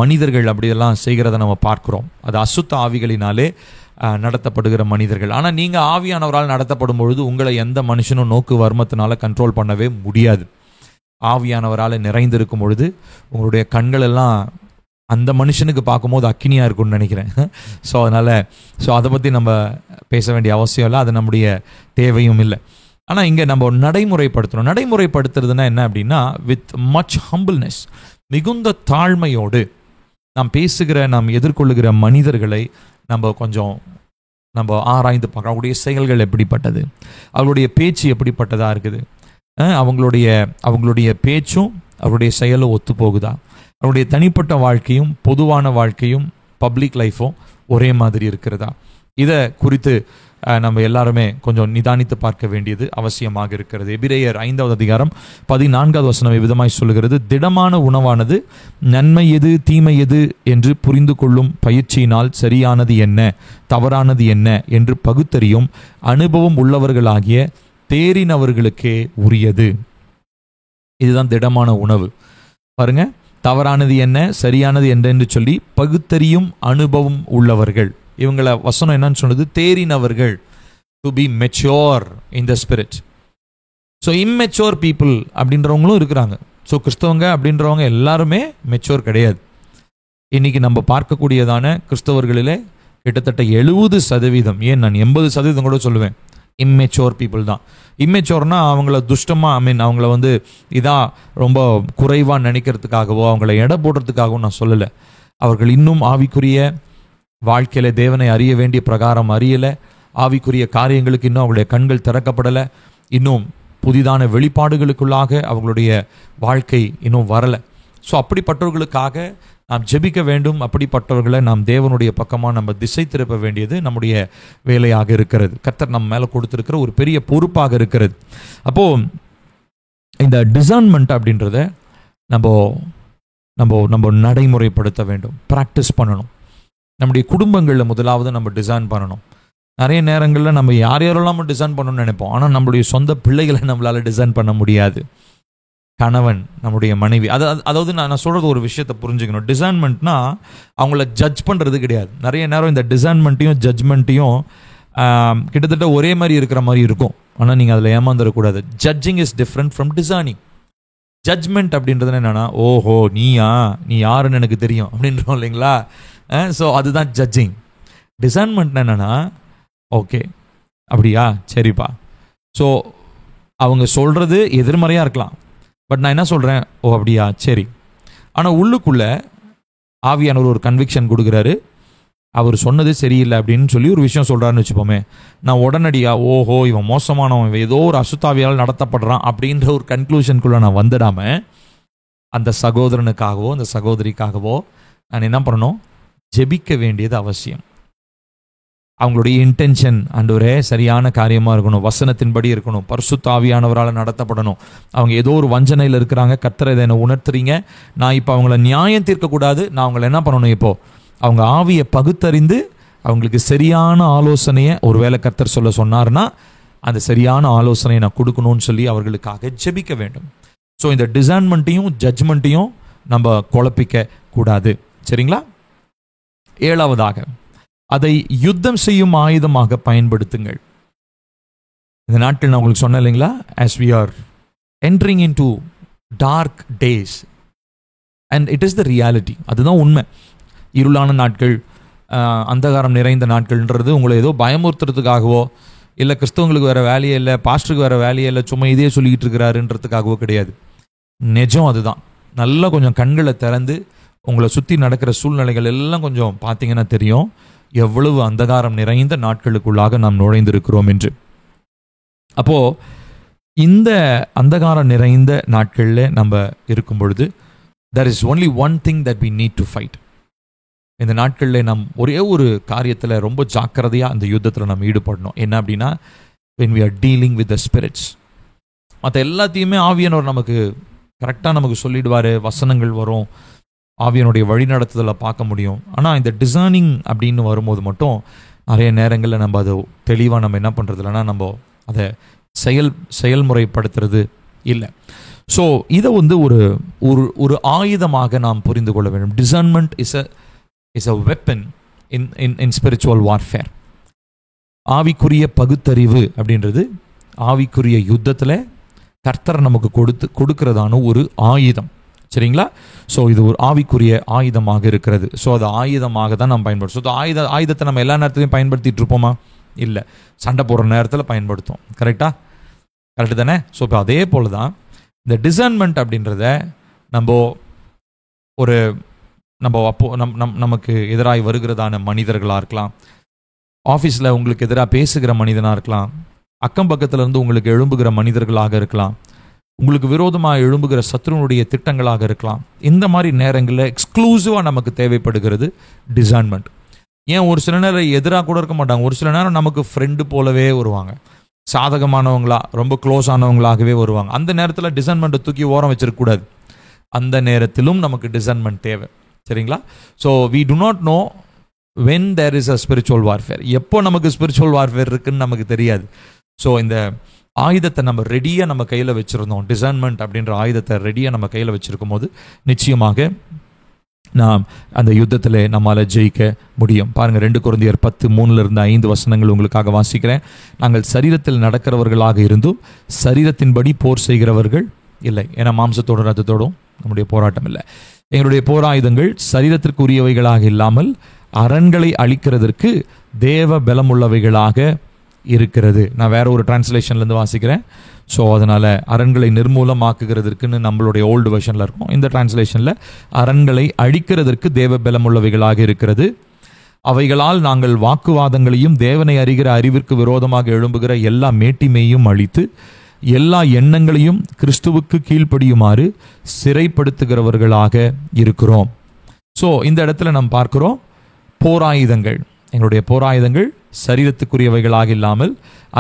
மனிதர்கள் அப்படியெல்லாம் செய்கிறத நம்ம பார்க்குறோம். அது அசுத்த ஆவிகளினாலே நடத்தப்படுகிற மனிதர்கள். ஆனால் நீங்கள் ஆவியானவரால் நடத்தப்படும் பொழுது உங்களை எந்த மனுஷனும் நோக்கு வர்மத்தினால கண்ட்ரோல் பண்ணவே முடியாது. ஆவியானவரால் நிறைந்திருக்கும் பொழுது உங்களுடைய கண்கள் எல்லாம் அந்த மனுஷனுக்கு பார்க்கும்போது அக்கினியாக இருக்கும்னு நினைக்கிறேன். ஸோ அதை பற்றி நம்ம பேச வேண்டிய அவசியம் இல்லை, அது நம்முடைய தேவையும் இல்லை. ஆனால் இங்கே நம்ம நடைமுறைப்படுத்தணும். நடைமுறைப்படுத்துறதுனா என்ன அப்படின்னா, வித் மச் ஹம்பிள்னஸ், மிகுந்த தாழ்மையோடு நாம் எதிர்கொள்ளுகிற மனிதர்களை நம்ம ஆராய்ந்து பார்க்கணும். அவங்களுடைய செயல்கள் எப்படிப்பட்டது, அவங்களுடைய பேச்சு எப்படிப்பட்டதாக இருக்குது, அவங்களுடைய பேச்சும் அவருடைய செயலும் ஒத்து போகுதா, அவருடைய தனிப்பட்ட வாழ்க்கையும் பொதுவான வாழ்க்கையும் பப்ளிக் லைஃப்பும் ஒரே மாதிரி இருக்கிறதா, இதை குறித்து நம்ம எல்லாருமே கொஞ்சம் நிதானித்து பார்க்க வேண்டியது அவசியமாக இருக்கிறது. எபிரேயர் 5:14 விதமாய் சொல்லுகிறது, திடமான உணவானது நன்மை எது தீமை எது என்று புரிந்து கொள்ளும் பயிற்சியினால் சரியானது என்ன தவறானது என்ன என்று பகுத்தறியும் அனுபவம் உள்ளவர்களாகிய தேறினவர்களுக்கே உரியது. இதுதான் திடமான உணவு. பாருங்க, தவறானது என்ன சரியானது என்று சொல்லி பகுத்தறியும் அனுபவம் உள்ளவர்கள். இவங்கள வசனம் என்னன்னு சொன்னது, தேறினவர்கள், to be mature in the spirit. So immature people அப்படின்றவங்களும் இருக்கிறாங்க. ஸோ கிறிஸ்தவங்க அப்படின்றவங்க எல்லாருமே மெச்சோர் கிடையாது. இன்னைக்கு நம்ம பார்க்கக்கூடியதான கிறிஸ்தவர்களிலே கிட்டத்தட்ட 70%, ஏன் நான் 80% கூட சொல்லுவேன், இம்மெச்சோர் பீப்புள் தான். இம்மெச்சோர்னா அவங்கள துஷ்டமாக அவங்கள வந்து இதாக ரொம்ப குறைவாக நினைக்கிறதுக்காகவோ அவங்கள எடை போடுறதுக்காகவும் நான் சொல்லலை. அவர்கள் இன்னும் ஆவிக்குரிய வாழ்க்கையில் தேவனை அறிய வேண்டிய பிரகாரம் அறியலை, ஆவிக்குரிய காரியங்களுக்கு இன்னும் அவங்களுடைய கண்கள் திறக்கப்படலை, இன்னும் புதிதான வெளிப்பாடுகளுக்குள்ளாக அவங்களுடைய வாழ்க்கை இன்னும் வரலை. ஸோ அப்படிப்பட்டவர்களுக்காக நாம் ஜெபிக்க வேண்டும். அப்படிப்பட்டவர்களை நாம் தேவனுடைய பக்கமாக நம்ம திசை திருப்ப வேண்டியது நம்முடைய வேலையாக இருக்கிறது. கர்த்தர் நம்ம மேலே கொடுத்துருக்கிற ஒரு பெரிய பொறுப்பாக இருக்கிறது. அப்போது இந்த டிசர்ன்மெண்ட் அப்படின்றத நம்ம நடைமுறைப்படுத்த வேண்டும், ப்ராக்டிஸ் பண்ணணும். நம்முடைய குடும்பங்களில் முதலாவது நம்ம டிசைன் பண்ணணும். நிறைய நேரங்களில் நம்ம யாரெல்லாம் நம்ம டிசைன் பண்ணணும்னு நினைப்போம், ஆனால் நம்மளுடைய சொந்த பிள்ளைகளை நம்மளால் டிசைன் பண்ண முடியாது. கணவன், நம்முடைய மனைவி, அதாவது நான் சொல்கிறது ஒரு விஷயத்தை புரிஞ்சுக்கணும். டிசைன்மெண்ட்னா அவங்கள ஜட்ஜ் பண்ணுறது கிடையாது. நிறைய நேரம் இந்த டிசைன்மெண்ட்டையும் ஜட்ஜ்மெண்ட்டையும் கிட்டத்தட்ட ஒரே மாதிரி இருக்கிற மாதிரி இருக்கும். ஆனால் நீங்கள் அதில் ஏமாந்துடக்கூடாது. Judging is different from discerning. Judgement அப்படின்றது என்னென்னா, ஓஹோ நீ யாருன்னு எனக்கு தெரியும் அப்படின்றோம் இல்லைங்களா? ஸோ அதுதான் ஜட்ஜிங். டிசைன்மெண்ட் என்னென்னா, ஓகே அப்படியா, சரிப்பா. ஸோ அவங்க சொல்கிறது எதிர்மறையாக இருக்கலாம், பட் நான் என்ன சொல்கிறேன், ஓ அப்படியா சரி. ஆனால் உள்ளுக்குள்ளே ஆவியானவர் ஒரு கன்விக்ஷன் கொடுக்குறாரு, அவர் சொன்னது சரியில்லை அப்படின்னு சொல்லி ஒரு விஷயம் சொல்கிறாருன்னு வச்சுப்போமே, நான் உடனடியாக ஓஹோ இவன் மோசமானவன், இவன் ஏதோ ஒரு அசுத்தாவியால் நடத்தப்படுறான் அப்படின்ற ஒரு கன்க்ளூஷனுக்குள்ளே நான் வந்துடாமல் அந்த சகோதரனுக்காகவோ அந்த சகோதரிக்காகவோ நான் என்ன பண்ணணும், ஜெபிக்க வேண்டியது அவசியம். அவங்களுடைய இன்டென்ஷன் ஆண்டவரே சரியான காரியமாக இருக்கணும், வசனத்தின்படி இருக்கணும், பரிசுத்த ஆவியானவரால் நடத்தப்படணும். அவங்க ஏதோ ஒரு வஞ்சனையில் இருக்கிறாங்க, கர்த்தரை இதை என்னை உணர்த்துறீங்க, நான் இப்போ அவங்கள நியாயம் தீர்க்கக்கூடாது, நான் அவங்கள என்ன பண்ணணும், இப்போது அவங்க ஆவியை பகுத்தறிந்து அவங்களுக்கு சரியான ஆலோசனையை ஒருவேளை கர்த்தர் சொன்னார்னா அந்த சரியான ஆலோசனையை நான் கொடுக்கணும்னு சொல்லி அவர்களுக்காக ஜெபிக்க வேண்டும். ஸோ இந்த டிசைன்மெண்ட்டையும் ஜட்ஜ்மெண்ட்டையும் நம்ம குழப்பிக்க கூடாது. சரிங்களா? 7வது, அதை யுத்தம் செய்யும் ஆயுதமாக பயன்படுத்துங்கள். இந்த நாட்கள் நான் உங்களுக்கு சொன்னேன் இல்லைங்களா, as we are entering into dark days and it is the reality. அதுதான் உண்மை. இருளான நாட்கள், அந்தகாரம் நிறைந்த நாட்கள்ன்றது உங்களை ஏதோ பயமுறுத்துறதுக்காகவோ இல்லை கிறிஸ்தவங்களுக்கு வேறு வேலையே இல்லை, பாஸ்டருக்கு வேறு வேலையே இல்லை, சும்மா இதே சொல்லிக்கிட்டு இருக்கிறாருன்றதுக்காகவோ கிடையாது. நிஜம் அதுதான். நல்லா கொஞ்சம் கண்களை திறந்து உங்களை சுற்றி நடக்கிற சூழ்நிலைகள் எல்லாம் கொஞ்சம் பார்த்தீங்கன்னா தெரியும் எவ்வளவு அந்தகாரம் நிறைந்த நாட்களுக்குள்ளாக நாம் நுழைந்திருக்கிறோம் என்று. அப்போது இந்த அந்தகாரம் நிறைந்த நாட்களில் நம்ம இருக்கும் பொழுது there is only one thing that we need to fight. இந்த நாட்களில் நாம் ஒரே ஒரு காரியத்தில் ரொம்ப ஜாக்கிரதையாக அந்த யுத்தத்தில் நம்ம ஈடுபடணும். என்ன அப்படின்னா, when we are dealing with the spirits. மற்ற எல்லாத்தையுமே ஆவியானவர் நமக்கு கரெக்டாக நமக்கு சொல்லிடுவார், வசனங்கள் வரும், ஆவியனுடைய வழிநடத்துதலை பார்க்க முடியும். ஆனால் இந்த டிசைனிங் அப்படின்னு வரும்போது மட்டும் நிறைய நேரங்களில் நம்ம அதை தெளிவாக நம்ம என்ன பண்ணுறது இல்லைன்னா நம்ம அதை செயல்முறைப்படுத்துறது இல்லை. ஸோ இதை ஒரு ஒரு ஆயுதமாக நாம் புரிந்து கொள்ள வேண்டும். Discernment is a weapon in spiritual warfare. ஆவிக்குரிய பகுத்தறிவு அப்படின்றது ஆவிக்குரிய யுத்தத்தில் கர்த்தர் நமக்கு கொடுக்கிறதான ஒரு ஆயுதம். சரிங்களா? ஸோ இது ஒரு ஆவிக்குரிய ஆயுதமாக இருக்கிறது. ஸோ அது ஆயுதமாக தான் நம்ம பயன்படுத்தும். ஸோ ஆயுதத்தை நம்ம எல்லா நேரத்துலையும் பயன்படுத்திகிட்டு இருப்போமா? இல்லை, சண்டை போடுற நேரத்தில் பயன்படுத்தும். கரெக்டு தானே? ஸோ இப்போ அதே போல் தான் இந்த டிசைன்மெண்ட் அப்படின்றத நமக்கு எதிராக வருகிறதான மனிதர்களாக இருக்கலாம், ஆஃபீஸில் உங்களுக்கு எதிராக பேசுகிற மனிதனாக இருக்கலாம், அக்கம் பக்கத்தில் இருந்து உங்களுக்கு எழும்புகிற மனிதர்களாக இருக்கலாம், உங்களுக்கு விரோதமாக எழும்புகிற சத்ருனுடைய திட்டங்களாக இருக்கலாம். இந்த மாதிரி நேரங்களில் எக்ஸ்க்ளூசிவாக நமக்கு தேவைப்படுகிறது டிசைன்மெண்ட். ஏன் ஒரு சில நேரம் எதிராக கூட இருக்க மாட்டாங்க, ஒரு சில நேரம் நமக்கு ஃப்ரெண்டு போலவே வருவாங்க, சாதகமானவங்களா ரொம்ப க்ளோஸ் ஆனவங்களாகவே வருவாங்க. அந்த நேரத்தில் டிசைன்மெண்ட்டை தூக்கி ஓரம் வச்சிருக்கக்கூடாது. அந்த நேரத்திலும் நமக்கு டிசைன்மெண்ட் தேவை. சரிங்களா? So we do not know when there is a spiritual warfare. எப்போ நமக்கு ஸ்பிரிச்சுவல் வார்ஃபேர் இருக்குன்னு நமக்கு தெரியாது. ஸோ இந்த ஆயுதத்தை நம்ம ரெடியாக நம்ம கையில் வச்சுருந்தோம், டிசைன்மெண்ட் அப்படின்ற ஆயுதத்தை ரெடியாக நம்ம கையில் வச்சுருக்கும் போது நிச்சயமாக நாம் அந்த யுத்தத்தில் நம்மால் ஜெயிக்க முடியும். பாருங்கள், 2 கொரிந்தியர் 10:3-5 உங்களுக்காக வாசிக்கிறேன். நாங்கள் சரீரத்தில் நடக்கிறவர்களாக இருந்தும் சரீரத்தின்படி போர் செய்கிறவர்கள் இல்லை. ஏன்னா மாம்சத்தோடும் ரத்தத்தோடும் நம்முடைய போராட்டம் இல்லை. எங்களுடைய போராயுதங்கள் சரீரத்திற்குரியவைகளாக இல்லாமல் அரண்களை அழிக்கிறதற்கு தேவ பலமுள்ளவைகளாக இருக்கிறது. நான் வேற ஒரு டிரான்ஸ்லேஷன்லேருந்து வாசிக்கிறேன். ஸோ அதனால் அரண்களை நிர்மூலமாக்குகிறதுக்குன்னு நம்மளுடைய ஓல்டு வெர்ஷனில் இருக்கும். இந்த டிரான்ஸ்லேஷனில் அரண்களை அழிக்கிறதற்கு தேவ பலமுள்ளவைகளாக இருக்கிறது, அவைகளால் நாங்கள் வாக்குவாதங்களையும் தேவனை அறிகிற அறிவிற்கு விரோதமாக எழும்புகிற எல்லா மேட்டிமையும் அழித்து எல்லா எண்ணங்களையும் கிறிஸ்துவுக்கு கீழ்ப்படியுமாறு சிறைப்படுத்துகிறவர்களாக இருக்கிறோம். ஸோ இந்த இடத்துல நாம் பார்க்கிறோம், போராயுதங்கள், எங்களுடைய போராயுதங்கள் சரீரத்துக்குரியவைகளாக இல்லாமல்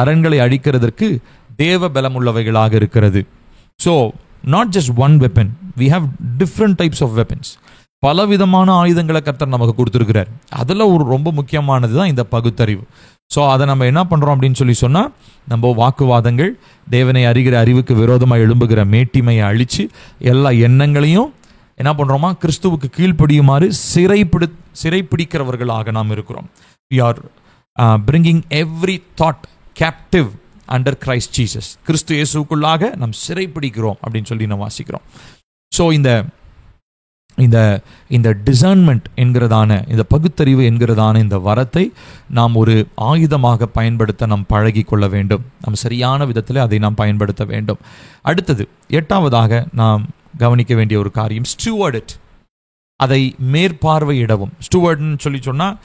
அரண்களை அழிக்கிறதற்கு தேவ பலமுள்ளவைகளாக இருக்கிறது. So not just one weapon, we have different types of weapons. பலவிதமான ஆயுதங்களை கர்த்தர் நமக்கு கொடுத்துருக்கிறார். அதில் ஒரு ரொம்ப முக்கியமானது தான் இந்த பகுத்தறிவு. ஸோ அதை நம்ம என்ன பண்ணுறோம் அப்படின்னு சொன்னால், நம்ம வாக்குவாதங்கள், தேவனை அறிகிற அறிவுக்கு விரோதமாக எழும்புகிற மேட்டிமையை அழித்து எல்லா எண்ணங்களையும் என்ன பண்ணுறோமா, கிறிஸ்துவுக்கு கீழ்ப்படியுமாறு சிறைப்பிடிக்கிறவர்களாக நாம் இருக்கிறோம். We are bringing every thought captive under Christ Jesus. கிறிஸ்து இயேசுக்குள்ளாக நாம் சிறைப்பிடிக்கிறோம் அப்படின்னு சொல்லி நாம் வாசிக்கிறோம். ஸோ இந்த டிசர்ன்மெண்ட் என்கிறதான, இந்த பகுத்தறிவு என்கிறதான இந்த வரத்தை நாம் ஒரு ஆயுதமாக பயன்படுத்த நாம் பழகி கொள்ள வேண்டும். நாம் சரியான விதத்தில் அதை நாம் பயன்படுத்த வேண்டும். அடுத்தது 8வதாக நாம் கவனிக்க வேண்டிய ஒரு காரியம், ஸ்டூவர்ட் இட், அதை மேற்பார்வையிடவும். ஸ்டூவர்ட்னு சொல்லி சொன்னால்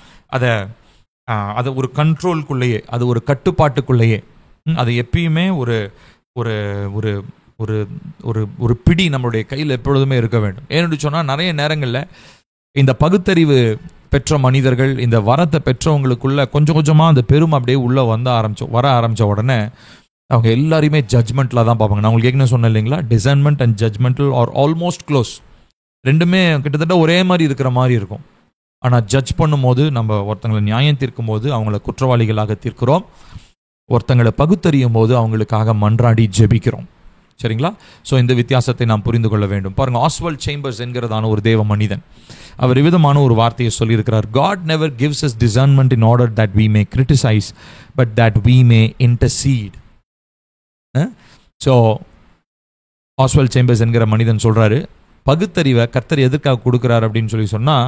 அதை ஒரு கண்ட்ரோல்குள்ளேயே, அது ஒரு கட்டுப்பாட்டுக்குள்ளேயே, அது எப்பயுமே ஒரு ஒரு ஒரு ஒரு ஒரு ஒரு பிடி நம்மளுடைய கையில் எப்பொழுதுமே இருக்க வேண்டும். ஏன்னு சொன்னால் நிறைய நேரங்களில் இந்த பகுத்தறிவு பெற்ற மனிதர்கள், இந்த வரத்தை பெற்றவங்களுக்குள்ள கொஞ்சம் கொஞ்சமாக அந்த பெரும் அப்படியே உள்ளே வர ஆரம்பித்த உடனே அவங்க எல்லாரையுமே ஜட்ஜ்மெண்ட்டில் தான் பார்ப்பாங்க. நான் உங்களுக்கு ஏற்கனவே சொன்னேன் இல்லைங்களா, discernment and judgemental are almost close. ரெண்டுமே கிட்டத்தட்ட ஒரே மாதிரி இருக்கிற மாதிரி இருக்கும். ஆனால் ஜட்ஜ் பண்ணும்போது, நம்ம ஒருத்தங்களை நியாயம் தீர்க்கும் போது அவங்கள குற்றவாளிகளாக தீர்க்கிறோம். ஒருத்தங்களை பகுத்தறியும் போது அவங்களுக்காக மன்றாடி ஜெபிக்கிறோம். சரிங்களா? ஸோ இந்த வித்தியாசத்தை நாம் புரிந்து கொள்ள வேண்டும். பாருங்க, ஆஸ்வால்ட் சேம்பர்ஸ் என்கிறதான ஒரு தேவ மனிதன், அவர் விதமான ஒரு வார்த்தையை சொல்லியிருக்கிறார். God never gives us discernment in order that we may criticize, but that we may intercede. So Oswald chambers என்கிற மனிதன் சொல்றாரு, பகுத்தறிவை கர்த்தர் எதற்காக கொடுக்குறாரு அப்படின்னு சொல்லி சொன்னால்,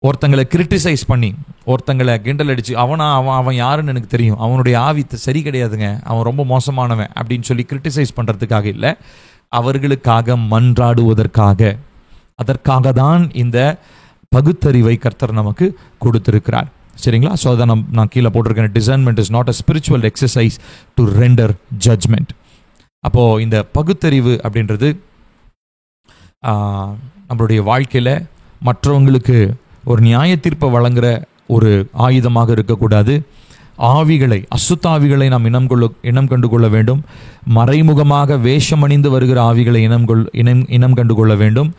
ஒருத்தங்களை கிரிட்டிசைஸ் பண்ணி, ஒருத்தங்களை கிண்டல் அடிச்சு, அவன் யாருன்னு எனக்கு தெரியும், அவனுடைய ஆவி சரி கிடையாதுங்க, அவன் ரொம்ப மோசமானவன் அப்படின்னு சொல்லி கிரிட்டிசைஸ் பண்ணுறதுக்காக இல்லை, அவர்களுக்காக மன்றாடுவதற்காக. அதற்காக தான் இந்த பகுத்தறிவை கர்த்தர் நமக்கு கொடுத்திருக்கிறார். சரிங்களா? ஸோ அதை நான் கீழே போட்டிருக்கேன், discernment is not a spiritual exercise to render judgment. அப்போது இந்த பகுத்தறிவு அப்படின்றது நம்மளுடைய வாழ்க்கையில் மற்றவங்களுக்கு ஒரு நியாய தீர்ப்பை வழங்குகிற ஒரு ஆயுதமாக இருக்கக்கூடாது. ஆவிகளை, அசுத்தாவிகளை நாம் இனம் கண்டு கொள்ள வேண்டும். மறைமுகமாக வேஷம் அணிந்து வருகிற ஆவிகளை இனம் கண்டு கொள்ள வேண்டும்.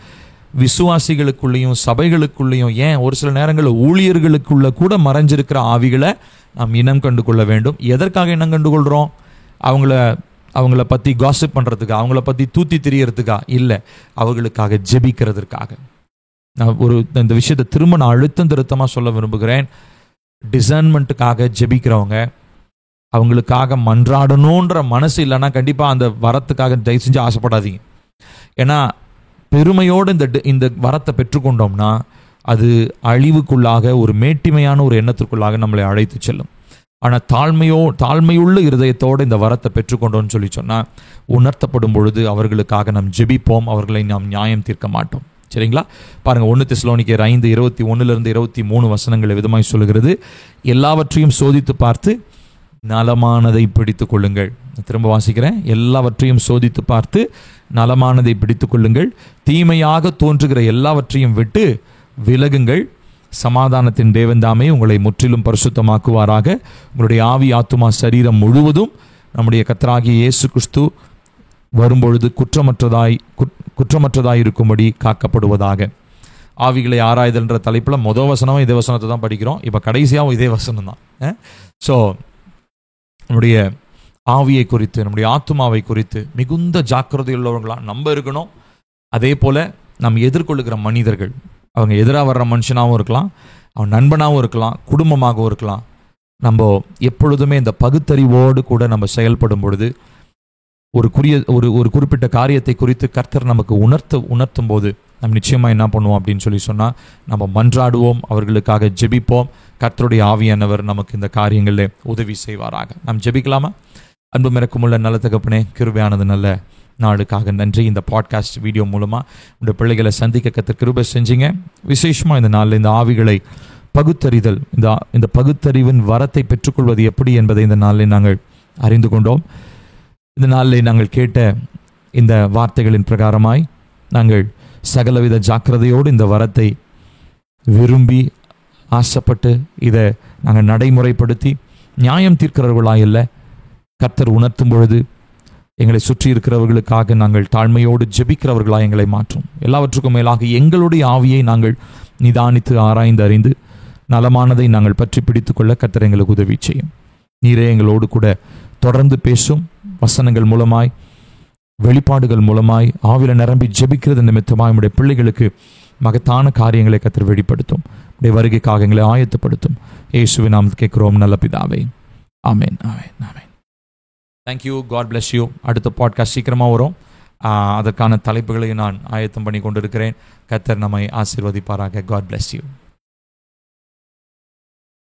விசுவாசிகளுக்குள்ளேயும் சபைகளுக்குள்ளேயும், ஏன் ஒரு சில நேரங்களில் ஊழியர்களுக்குள்ள கூட மறைஞ்சிருக்கிற ஆவிகளை நாம் இனம் கண்டு கொள்ள வேண்டும். எதற்காக இனம் கண்டு கொள்கிறோம்? அவங்கள பற்றி காசிப் பண்ணுறதுக்கா, அவங்கள பற்றி தூத்தி திரியறதுக்கா? இல்லை, அவர்களுக்காக ஜெபிக்கிறதுக்காக. நான் இந்த விஷயத்தை திரும்ப நான் திருத்தமாக சொல்ல விரும்புகிறேன். டிசர்ன்மெண்ட்டுக்காக ஜெபிக்கிறவங்க, அவங்களுக்காக மன்றாடணுன்ற மனசு இல்லைன்னா கண்டிப்பாக அந்த வரத்துக்காக தயவு செஞ்சு ஆசைப்படாதீங்க. ஏன்னா பெருமையோடு இந்த வரத்தை பெற்றுக்கொண்டோம்னா அது அழிவுக்குள்ளாக, ஒரு மேட்டிமையான ஒரு எண்ணத்திற்குள்ளாக நம்மளை அழைத்து செல்லும். ஆனால் தாழ்மையுள்ள இருதயத்தோடு இந்த வரத்தை பெற்றுக்கொண்டோன்னு சொல்லி சொன்னால், உணர்த்தப்படும் பொழுது அவர்களுக்காக நாம் ஜெபிப்போம், அவர்களை நாம் நியாயம் தீர்க்க மாட்டோம். சரிங்களா? பாருங்கள், 1 தெசலோனிக்கேயர் 5:21-23 வசனங்களை விதமாய் சொல்லுகிறது, எல்லாவற்றையும் சோதித்து பார்த்து நலமானதை பிடித்து கொள்ளுங்கள். திரும்ப வாசிக்கிறேன், எல்லாவற்றையும் சோதித்து பார்த்து நலமானதை பிடித்து கொள்ளுங்கள், தீமையாக தோன்றுகிற எல்லாவற்றையும் விட்டு விலகுங்கள், சமாதானத்தின் தேவன்தாமே உங்களை முற்றிலும் பரிசுத்தமாக்குவாராக. உங்களுடைய ஆவி, ஆத்துமா, சரீரம் முழுவதும் நம்முடைய கர்த்தராகிய இயேசு கிறிஸ்து வரும்பொழுது குற்றமற்றதாய் இருக்கும்படி காக்கப்படுவதாக. ஆவிகளை ஆராய்தல்ன்ற தலைப்பில் முதல் வசனமும் இதே வசனத்தை தான் படிக்கிறோம். இப்போ கடைசியாகவும் இதே வசனம் தான். ஸோ நம்முடைய ஆவியை குறித்து, நம்முடைய ஆத்துமாவை குறித்து மிகுந்த ஜாக்கிரதை உள்ளவர்களாக நம்ம இருக்கணும். அதே போல் நம்ம எதிர்கொள்ளுகிற மனிதர்கள், அவங்க எதிராக வர்ற மனுஷனாகவும் இருக்கலாம், அவன் நண்பனாகவும் இருக்கலாம், குடும்பமாகவும் இருக்கலாம், நம்ம எப்பொழுதுமே இந்த பகுத்தறிவோடு கூட நம்ம செயல்படும் பொழுது ஒரு குறிப்பிட்ட காரியத்தை குறித்து கர்த்தர் நமக்கு உணர்த்தும் போது நம்ம நிச்சயமாக என்ன பண்ணுவோம் அப்படின்னு சொன்னால் நம்ம மன்றாடுவோம், அவர்களுக்காக ஜெபிப்போம். கர்த்தருடைய ஆவியானவர் நமக்கு இந்த காரியங்களில் உதவி செய்வாராக. நாம் ஜெபிக்கலாமா? அன்பு மிரக்கமுள்ள நல்ல தகப்பனே, கிருபையானது நல்ல நாளுக்காக நன்றி. இந்த பாட்காஸ்ட் வீடியோ மூலமாக உடைய பிள்ளைகளை சந்திக்க கர்த்தர் கிருபை செஞ்சீங்க. விசேஷமாக இந்த நாளில் இந்த ஆவிகளை பகுத்தறிதல், இந்த பகுத்தறிவின் வரத்தை பெற்றுக்கொள்வது எப்படி என்பதை இந்த நாளில் நாங்கள் அறிந்து கொண்டோம். இந்த நாளில் நாங்கள் கேட்ட இந்த வார்த்தைகளின் பிரகாரமாய் நாங்கள் சகலவித ஜாக்கிரதையோடு இந்த வரத்தை விரும்பி ஆசைப்பட்டு இதை நாங்கள் நடைமுறைப்படுத்தி நியாயம் தீர்க்கிறவர்களாக இல்லை, கர்த்தர் உணர்த்தும் பொழுது எங்களை சுற்றி இருக்கிறவர்களுக்காக நாங்கள் தாழ்மையோடு ஜெபிக்கிறவர்களாக எங்களை மாற்றும். எல்லாவற்றுக்கும் மேலாக எங்களுடைய ஆவியை நாங்கள் நிதானித்து ஆராய்ந்து அறிந்து நலமானதை நாங்கள் பற்றி பிடித்து கொள்ள கர்த்தர் எங்களுக்கு உதவி செய்யும். நீரே எங்களோடு கூட தொடர்ந்து பேசும். வசனங்கள் மூலமாய், வெளிப்பாடுகள் மூலமாய், ஆவில நிரம்பி ஜெபிக்கிறது நிமித்தமாய் உடைய பிள்ளைகளுக்கு மகத்தான காரியங்களை கர்த்தர் வெளிப்படுத்தும். உடைய வருகைக்காக எங்களை ஆயத்தப்படுத்தும். இயேசுவின் நாமத்தில் கேட்கிறோம் நல்ல பிதாவே. ஆமென், ஆமென், ஆமென். தேங்க்யூ. God bless you. அடுத்த பாட்காஸ்ட் சீக்கிரமாக வரும். அதற்கான தலைப்புகளை நான் ஆயத்தம் பண்ணி கொண்டிருக்கிறேன். கர்த்தர் நம்மை ஆசீர்வதிப்பாராக. God bless you.